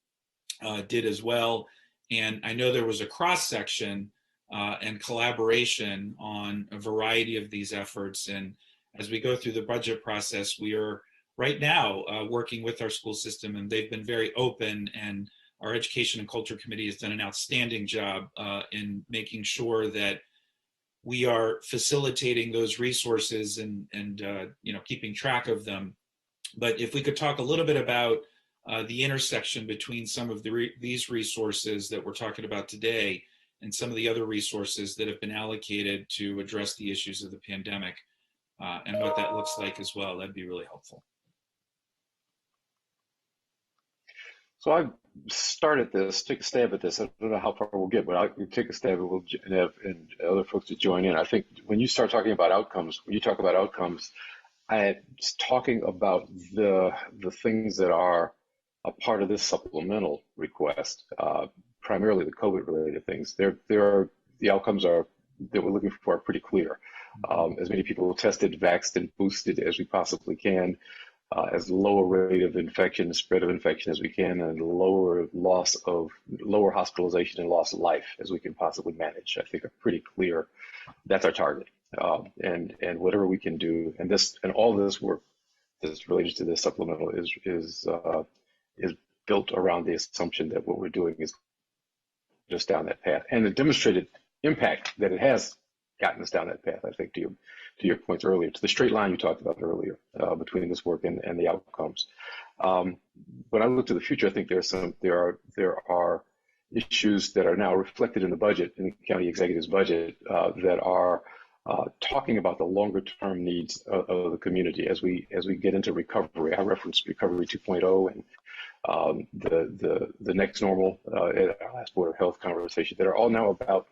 B: did as well. And I know there was a cross-section and collaboration on a variety of these efforts. And as we go through the budget process, we are right now working with our school system, and they've been very open, and our Education and Culture Committee has done an outstanding job in making sure that we are facilitating those resources and keeping track of them. But if we could talk a little bit about the intersection between some of these resources that we're talking about today and some of the other resources that have been allocated to address the issues of the pandemic, and what that looks like as well, that'd be really helpful.
E: So I started this, take a stab at this. I don't know how far we'll get, but I'll take a stab and we'll have and other folks to join in. I think when you start talking about outcomes, I'm talking about the things that are a part of this supplemental request, primarily the COVID-related things. The outcomes that we're looking for are pretty clear. As many people tested, vaxxed, and boosted as we possibly can, as low a rate of infection, spread of infection as we can, and lower hospitalization and loss of life as we can possibly manage, I think are pretty clear. That's our target. And whatever we can do, and all this work that's related to this supplemental is built around the assumption that what we're doing is just down that path, and the demonstrated impact that it has gotten us down that path. I think to your points earlier, to the straight line you talked about earlier between this work and the outcomes. When I look to the future, I think there are issues that are now reflected in the budget, in the county executive's budget, that are talking about the longer term needs of the community as we get into recovery. I referenced Recovery 2.0 and the next normal at our last Board of Health conversation, that are all now about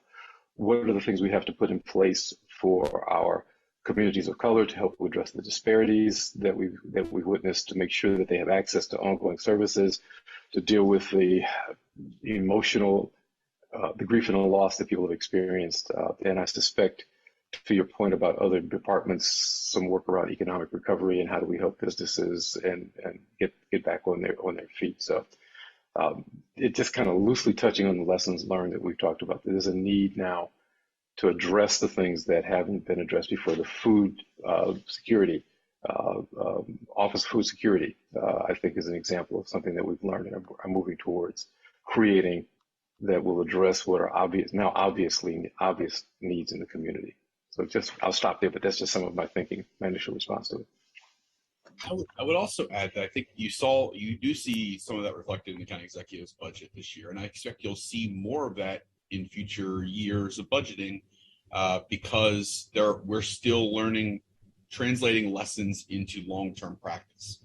E: what are the things we have to put in place for our communities of color to help address the disparities that we've witnessed, to make sure that they have access to ongoing services, to deal with the emotional, the grief and the loss that people have experienced. And I suspect, to your point about other departments, some work around economic recovery and how do we help businesses and get back on their feet. So it just kind of loosely touching on the lessons learned that we've talked about. There's a need now to address the things that haven't been addressed before. The food security, office food security, I think is an example of something that we've learned and are moving towards creating that will address what are obvious needs in the community. So I'll stop there, but that's just some of my thinking, my initial response to it.
H: I would also add that I think you do see some of that reflected in the county executive's budget this year, and I expect you'll see more of that in future years of budgeting because we're still learning, translating lessons into long-term practice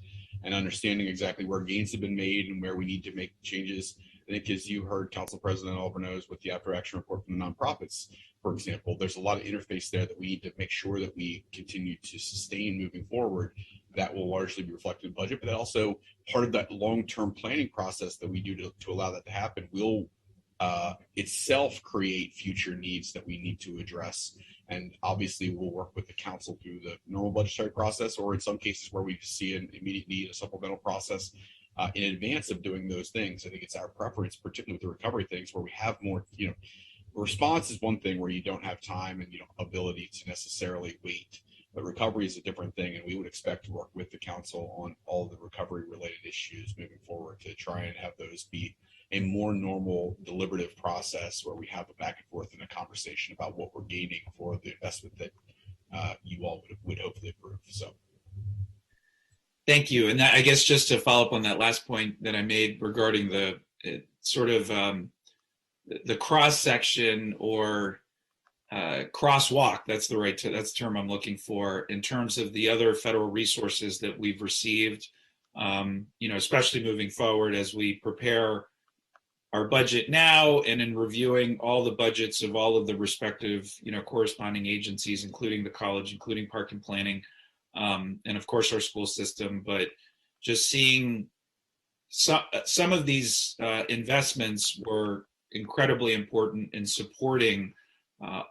H: and understanding exactly where gains have been made and where we need to make changes. I think as you heard Council President Albornoz with the after action report from the nonprofits, for example, there's a lot of interface there that we need to make sure that we continue to sustain moving forward. That will largely be reflected in budget, but that also part of that long-term planning process that we do to allow that to happen will itself create future needs that we need to address. And obviously we'll work with the council through the normal budgetary process, or in some cases where we see an immediate need, a supplemental process in advance of doing those things. I think it's our preference, particularly with the recovery things, where we have more, response is one thing where you don't have time and ability to necessarily wait. But recovery is a different thing, and we would expect to work with the council on all the recovery-related issues moving forward to try and have those be a more normal, deliberative process where we have a back and forth and a conversation about what we're gaining for the investment that you all would hopefully approve. So,
B: thank you. And that, I guess, just to follow up on that last point that I made regarding the cross section or crosswalk, that's the term I'm looking for, in terms of the other federal resources that we've received, especially moving forward as we prepare our budget now and in reviewing all the budgets of all of the respective, corresponding agencies, including the college, including park and planning, and of course our school system. But just seeing some of these investments were incredibly important in supporting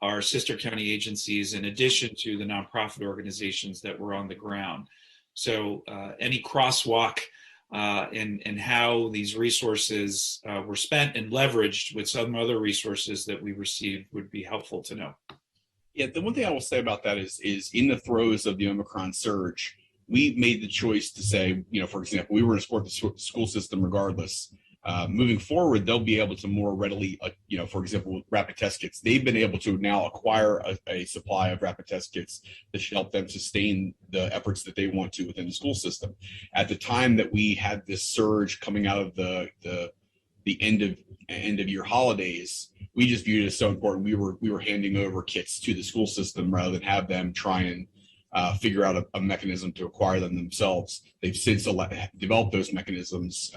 B: our sister county agencies, in addition to the nonprofit organizations that were on the ground. So any crosswalk and how these resources were spent and leveraged with some other resources that we received would be helpful to know.
H: Yeah, the one thing I will say about that is in the throes of the Omicron surge, we made the choice to say, for example, we were going to support the school system regardless. Moving forward, they'll be able to more readily, for example, with rapid test kits, they've been able to now acquire a supply of rapid test kits that should help them sustain the efforts that they want to within the school system. At the time that we had this surge coming out of the end of year holidays, we just viewed it as so important. We were handing over kits to the school system rather than have them try and figure out a mechanism to acquire them themselves. They've since developed those mechanisms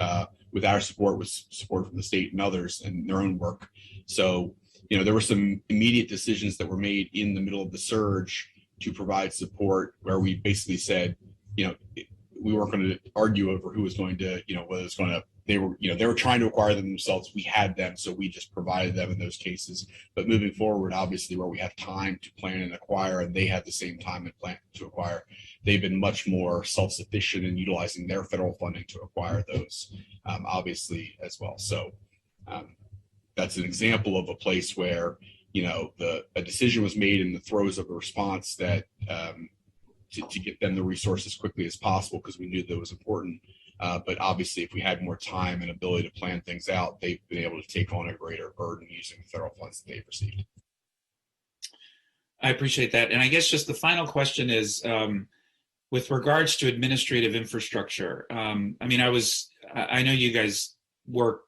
H: with our support, with support from the state and others and their own work. So, there were some immediate decisions that were made in the middle of the surge to provide support, where we basically said, we weren't going to argue over who was going to, whether it's going to, they were trying to acquire them themselves. We had them, so we just provided them in those cases. But moving forward, obviously, where we have time to plan and acquire, and they had the same time and plan to acquire, they've been much more self-sufficient in utilizing their federal funding to acquire those, obviously, as well. So that's an example of a place where, a decision was made in the throes of a response that to get them the resources quickly as possible, because we knew that was important. But obviously, if we had more time and ability to plan things out, they've been able to take on a greater burden using the federal funds that they've received.
B: I appreciate that. And I guess just the final question is, with regards to administrative infrastructure, I know you guys work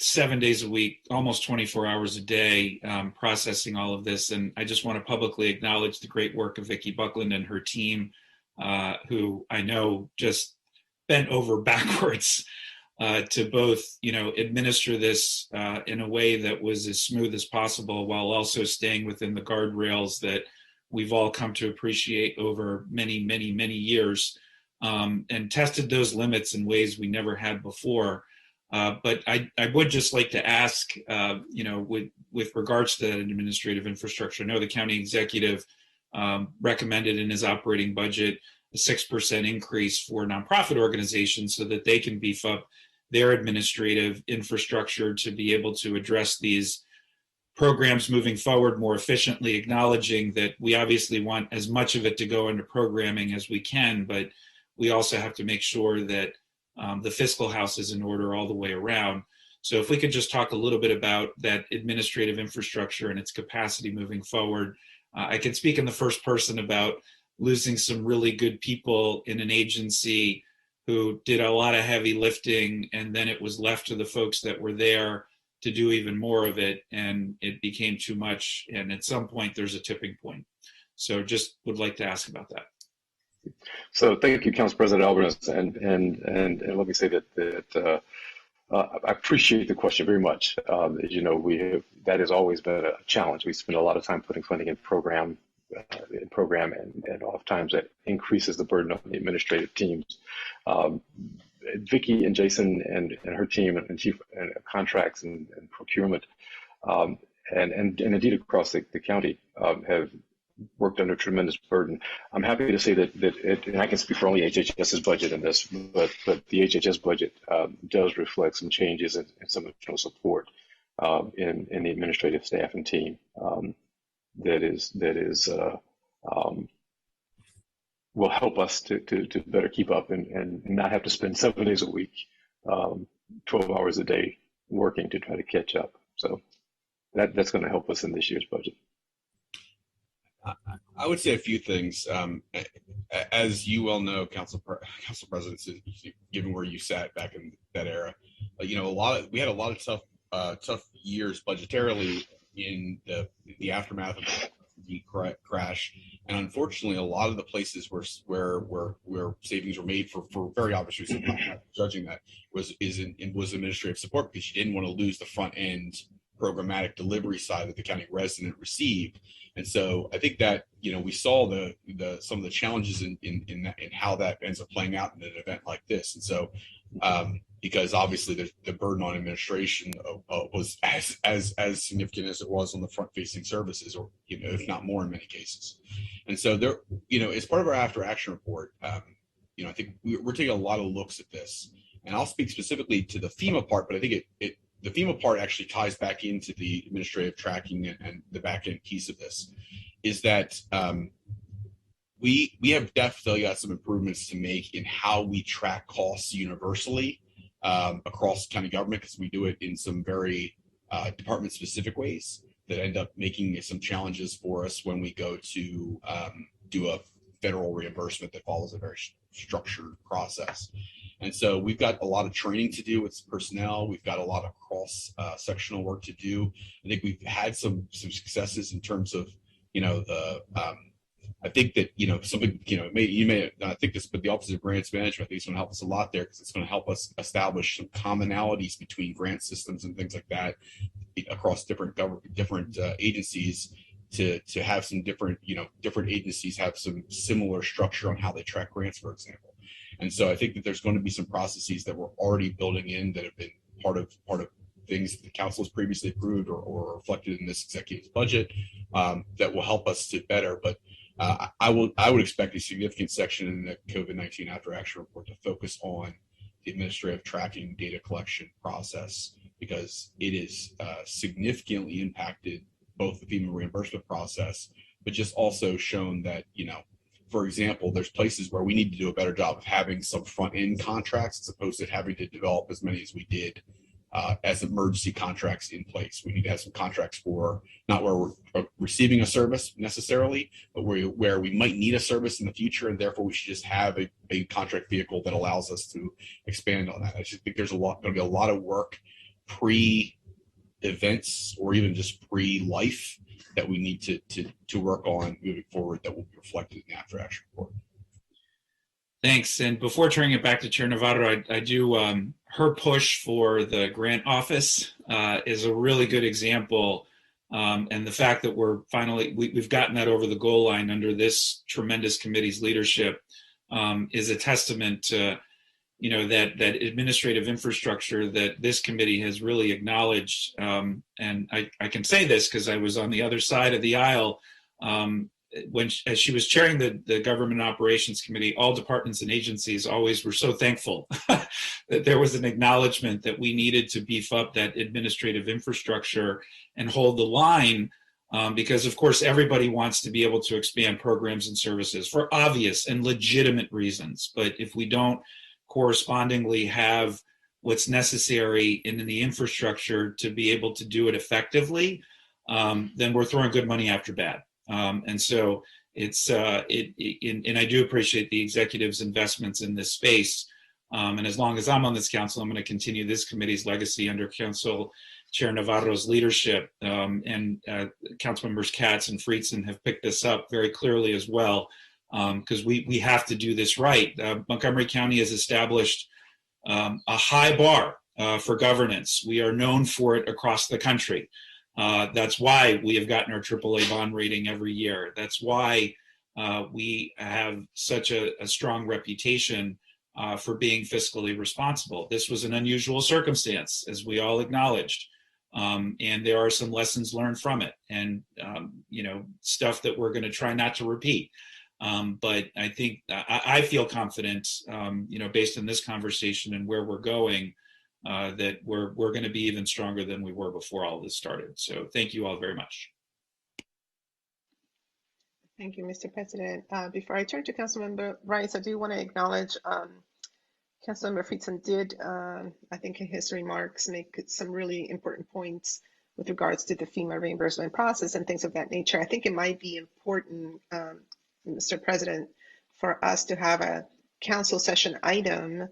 B: 7 days a week, almost 24 hours a day, processing all of this. And I just want to publicly acknowledge the great work of Vicki Buckland and her team, who I know just bent over backwards to both, administer this in a way that was as smooth as possible, while also staying within the guardrails that we've all come to appreciate over many, many, many years, and tested those limits in ways we never had before. But I would just like to ask, with regards to that administrative infrastructure, I know the county executive recommended in his operating budget a 6% increase for nonprofit organizations so that they can beef up their administrative infrastructure to be able to address these programs moving forward more efficiently, acknowledging that we obviously want as much of it to go into programming as we can, but we also have to make sure that the fiscal house is in order all the way around. So if we could just talk a little bit about that administrative infrastructure and its capacity moving forward. I can speak in the first person about losing some really good people in an agency who did a lot of heavy lifting, and then it was left to the folks that were there to do even more of it, and it became too much, and at some point there's a tipping point. So just would like to ask about that.
E: So thank you, Council President Alvarez, and let me say that I appreciate the question very much. As you know, that has always been a challenge. We spend a lot of time putting funding in program, and oftentimes that increases the burden on the administrative teams. Vicki and Jason and her team and chief contracts and procurement, and indeed across the county, have worked under tremendous burden. I'm happy to say that and I can speak for only HHS's budget in this, but the HHS budget does reflect some changes and some additional support in the administrative staff and team that will help us to better keep up and not have to spend 7 days a week, 12 hours a day working to try to catch up. So that's going to help us in this year's budget.
H: I would say a few things. As you well know, Council President, given where you sat back in that era, we had a lot of tough years budgetarily in the aftermath of the crash, and unfortunately, a lot of the places where savings were made for very obvious reasons, I'm not judging that, was administrative support, because you didn't want to lose the front end programmatic delivery side that the county resident received. And so I think that, we saw some of the challenges in how that ends up playing out in an event like this. And so, because obviously the burden on administration was as significant as it was on the front facing services, or, if not more in many cases. And so there, as part of our after action report, I think we're taking a lot of looks at this, and I'll speak specifically to the FEMA part, but I think the FEMA part actually ties back into the administrative tracking and the back end piece of this, is that we have definitely got some improvements to make in how we track costs universally across county government, because we do it in some very department specific ways that end up making some challenges for us when we go to do a federal reimbursement that follows a very structured process. And so we've got a lot of training to do with personnel. We've got a lot of cross-sectional work to do. I think we've had some successes in terms of, I think that, something, you may not think this, but the Office of Grants Management, I think it's going to help us a lot there, because it's going to help us establish some commonalities between grant systems and things like that across different agencies, to have some different agencies have some similar structure on how they track grants, for example. And so I think that there's going to be some processes that we're already building in that have been part of things that the council has previously approved or reflected in this executive's budget that will help us to better. But I would expect a significant section in the COVID-19 after action report to focus on the administrative tracking data collection process, because it is significantly impacted both the FEMA reimbursement process, but just also shown that, for example, there's places where we need to do a better job of having some front end contracts as opposed to having to develop as many as we did as emergency contracts in place. We need to have some contracts for not where we're receiving a service necessarily, but where we might need a service in the future, and therefore we should just have a contract vehicle that allows us to expand on that. I just think there's going to be a lot of work pre-events or even just pre-life that we need to work on moving forward that will be reflected in the after action report.
B: Thanks. And before turning it back to Chair Navarro, I do, her push for the grant office is a really good example And the fact that we're finally, we've gotten that over the goal line under this tremendous committee's leadership is a testament to, that administrative infrastructure that this committee has really acknowledged. And I can say this because I was on the other side of the aisle as she was chairing the Government Operations Committee. All departments and agencies always were so thankful that there was an acknowledgement that we needed to beef up that administrative infrastructure and hold the line, because of course everybody wants to be able to expand programs and services for obvious and legitimate reasons. But if we don't correspondingly have what's necessary in the infrastructure to be able to do it effectively, then we're throwing good money after bad. And so it's and I do appreciate the executive's investments in this space. And as long as I'm on this council, I'm going to continue this committee's legacy under Council Chair Navarro's leadership. And Council Members Katz and Friedson have picked this up very clearly as well, because we have to do this right. Montgomery County has established a high bar for governance. We are known for it across the country. That's why we have gotten our AAA bond rating every year. That's why we have such a strong reputation for being fiscally responsible. This was an unusual circumstance, as we all acknowledged. And there are some lessons learned from it, and stuff that we're going to try not to repeat. But I think I feel confident, based on this conversation and where we're going, that we're going to be even stronger than we were before all this started. So thank you all very much.
A: Thank you, Mr. President. Before I turn to Councilmember Rice, I do want to acknowledge Councilmember Friedson did, I think in his remarks, make some really important points with regards to the Fema reimbursement process and things of that nature. I think it might be important, Mr. President, for us to have a council session item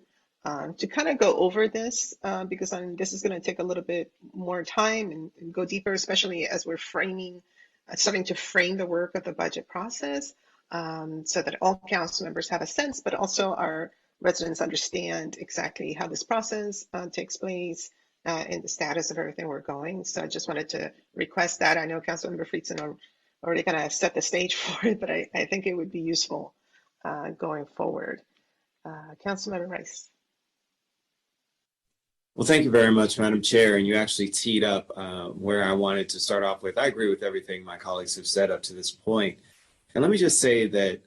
A: to kind of go over this, because this is going to take a little bit more time and go deeper, especially as we're starting to frame the work of the budget process, so that all council members have a sense, but also our residents understand exactly how this process takes place and the status of everything we're going. So I just wanted to request that. I know Councilmember Friedson already kind of set the stage for it, but I think it would be useful going forward. Councilmember Rice.
I: Well, thank you very much, Madam Chair. And you actually teed up where I wanted to start off with. I agree with everything my colleagues have said up to this point. And let me just say that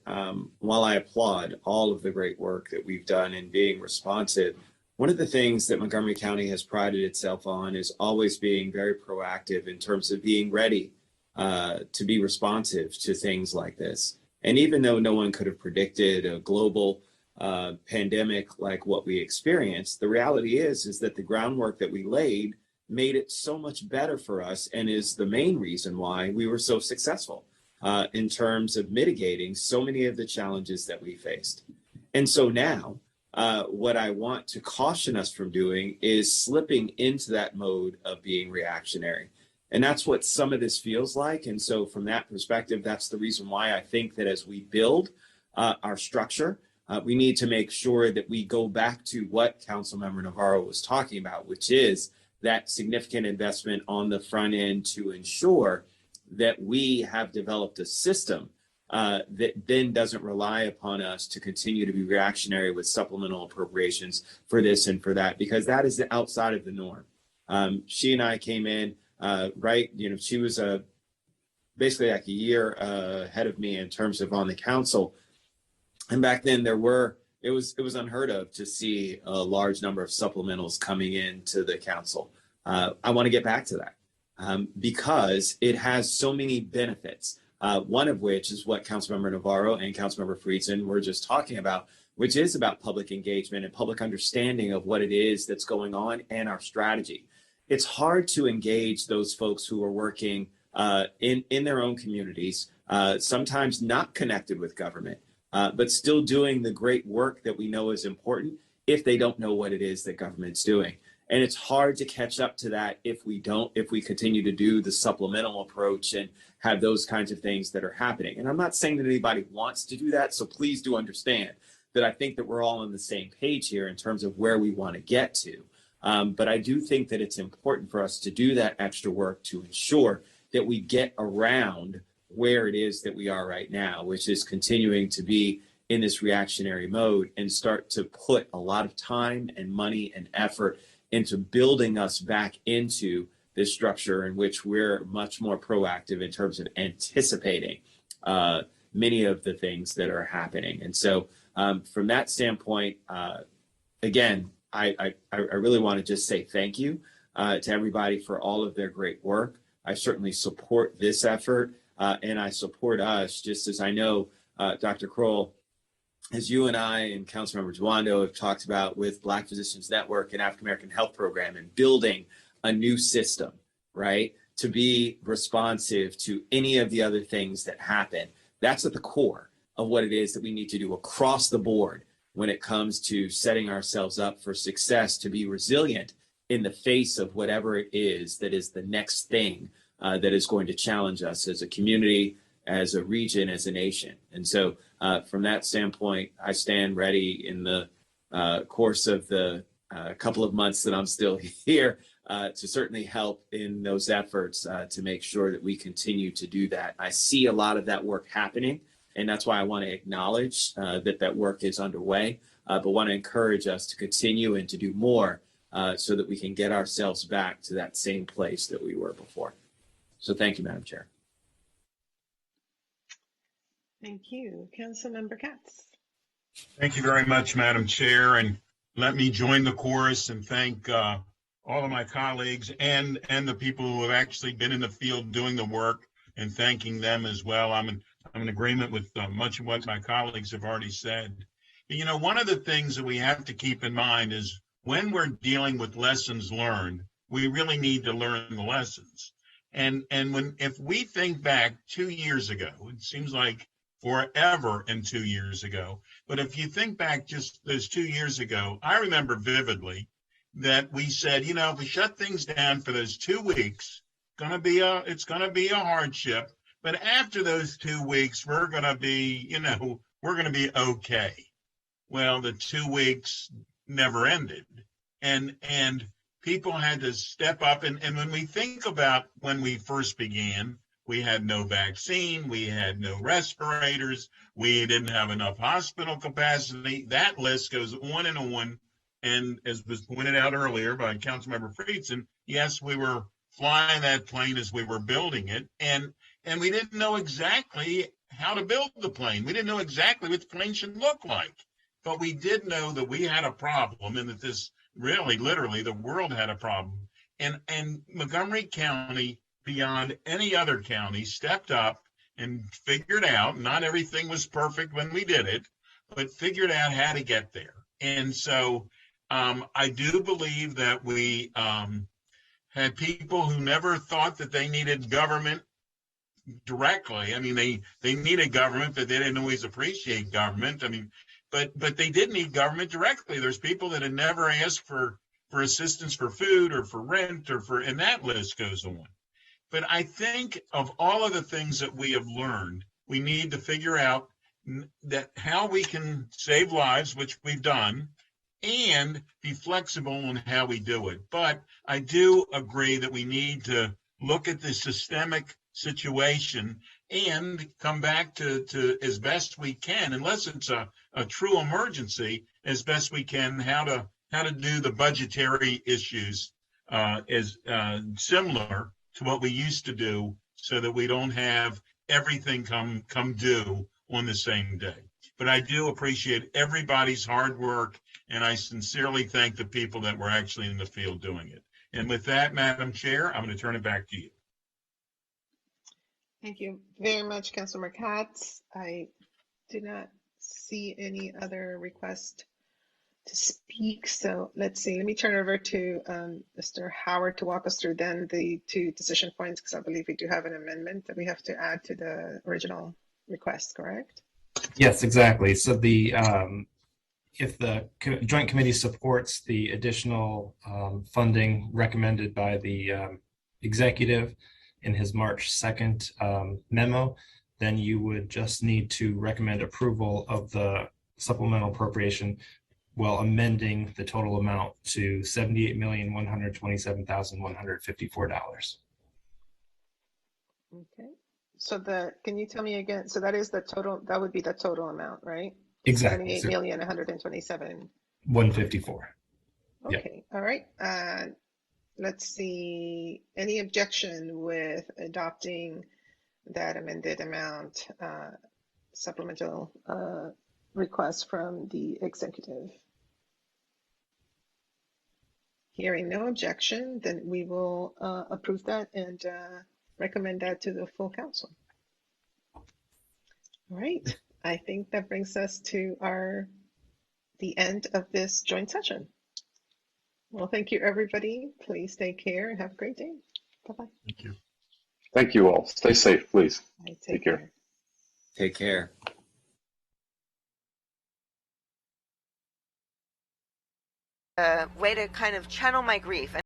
I: while I applaud all of the great work that we've done in being responsive, one of the things that Montgomery County has prided itself on is always being very proactive in terms of being ready to be responsive to things like this. And even though no one could have predicted a global pandemic like what we experienced, the reality is that the groundwork that we laid made it so much better for us and is the main reason why we were so successful in terms of mitigating so many of the challenges that we faced. And so now what I want to caution us from doing is slipping into that mode of being reactionary. And that's what some of this feels like. And so from that perspective, that's the reason why I think that as we build our structure, we need to make sure that we go back to what Councilmember Navarro was talking about, which is that significant investment on the front end to ensure that we have developed a system that then doesn't rely upon us to continue to be reactionary with supplemental appropriations for this and for that, because that is outside of the norm. She and I came in, she was basically like a year ahead of me in terms of on the council. And back then it was unheard of to see a large number of supplementals coming into the council. I want to get back to that because it has so many benefits. One of which is what Councilmember Navarro and Councilmember Friedson were just talking about, which is about public engagement and public understanding of what it is that's going on and our strategy. It's hard to engage those folks who are working in their own communities, sometimes not connected with government, but still doing the great work that we know is important if they don't know what it is that government's doing. And it's hard to catch up to that if we continue to do the supplemental approach and have those kinds of things that are happening. And I'm not saying that anybody wants to do that, so please do understand that I think that we're all on the same page here in terms of where we want to get to. But I do think that it's important for us to do that extra work to ensure that we get around where it is that we are right now, which is continuing to be in this reactionary mode, and start to put a lot of time and money and effort into building us back into this structure in which we're much more proactive in terms of anticipating many of the things that are happening. And so from that standpoint, again, I really want to just say thank you to everybody for all of their great work. I certainly support this effort, and I support us, just as I know Dr. Kroll, as you and I and Councilmember Dwando have talked about with Black Physicians Network and African American Health Program, and building a new system, right, to be responsive to any of the other things that happen. That's at the core of what it is that we need to do across the board when it comes to setting ourselves up for success, to be resilient in the face of whatever it is that is the next thing that is going to challenge us as a community, as a region, as a nation. And so from that standpoint, I stand ready in the course of the couple of months that I'm still here to certainly help in those efforts to make sure that we continue to do that. I see a lot of that work happening, and that's why I want to acknowledge that work is underway, but want to encourage us to continue and to do more so that we can get ourselves back to that same place that we were before. So thank you, Madam Chair.
A: Thank you. Councilmember Katz.
J: Thank you very much, Madam Chair. And let me join the chorus and thank all of my colleagues and the people who have actually been in the field doing the work, and thanking them as well. I'm in agreement with much of what my colleagues have already said. You know, one of the things that we have to keep in mind is when we're dealing with lessons learned, we really need to learn the lessons. And if we think back 2 years ago, it seems like forever and 2 years ago. But if you think back just those 2 years ago, I remember vividly that we said, you know, if we shut things down for those 2 weeks, it's gonna be a hardship. But after those 2 weeks, we're gonna be okay. Well, the 2 weeks never ended. And people had to step up. And when we think about when we first began, we had no vaccine, we had no respirators, we didn't have enough hospital capacity. That list goes on and on. And as was pointed out earlier by Councilmember Friedson, yes, we were flying that plane as we were building it. And we didn't know exactly how to build the plane. We didn't know exactly what the plane should look like. But we did know that we had a problem, and that this really, literally, the world had a problem. And Montgomery County, beyond any other county, stepped up and figured out, not everything was perfect when we did it, but figured out how to get there. And so I do believe that we had people who never thought that they needed government directly. I mean, they needed government, but they didn't always appreciate government. I mean, but they did need government directly. There's people that had never asked for assistance for food or for rent and that list goes on. But I think of all of the things that we have learned, we need to figure out that how we can save lives, which we've done, and be flexible on how we do it. But I do agree that we need to look at the systemic situation and come back to as best we can, unless it's a true emergency, as best we can, how to do the budgetary issues as similar to what we used to do, so that we don't have everything come due on the same day. But I do appreciate everybody's hard work, and I sincerely thank the people that were actually in the field doing it. And with that, Madam Chair, I'm going to turn it back to you.
A: Thank you very much, Councilmember Katz. I did not see any other request to speak. So let's see, let me turn over to Mr. Howard to walk us through then the 2 decision points, because I believe we do have an amendment that we have to add to the original request, correct?
C: Yes, exactly. So the if the Joint Committee supports the additional funding recommended by the executive in his March 2nd memo, then you would just need to recommend approval of the supplemental appropriation while amending the total amount to $78,127,154.
A: Okay. So can you tell me again? So that is the total, that would be the total amount, right?
C: Exactly.
A: 78,127,000.
C: 154. Yep.
A: Okay. All right. Let's see. Any objection with adopting that amended amount, supplemental request from the executive? Hearing no objection, then we will approve that and recommend that to the full council. All right. I think that brings us to the end of this joint session. Well, thank you, everybody. Please take care and have a great day. Bye-bye.
J: Thank you.
E: Thank you all. Stay safe, please.
A: Take care.
I: Take care.
K: A way to kind of channel my grief.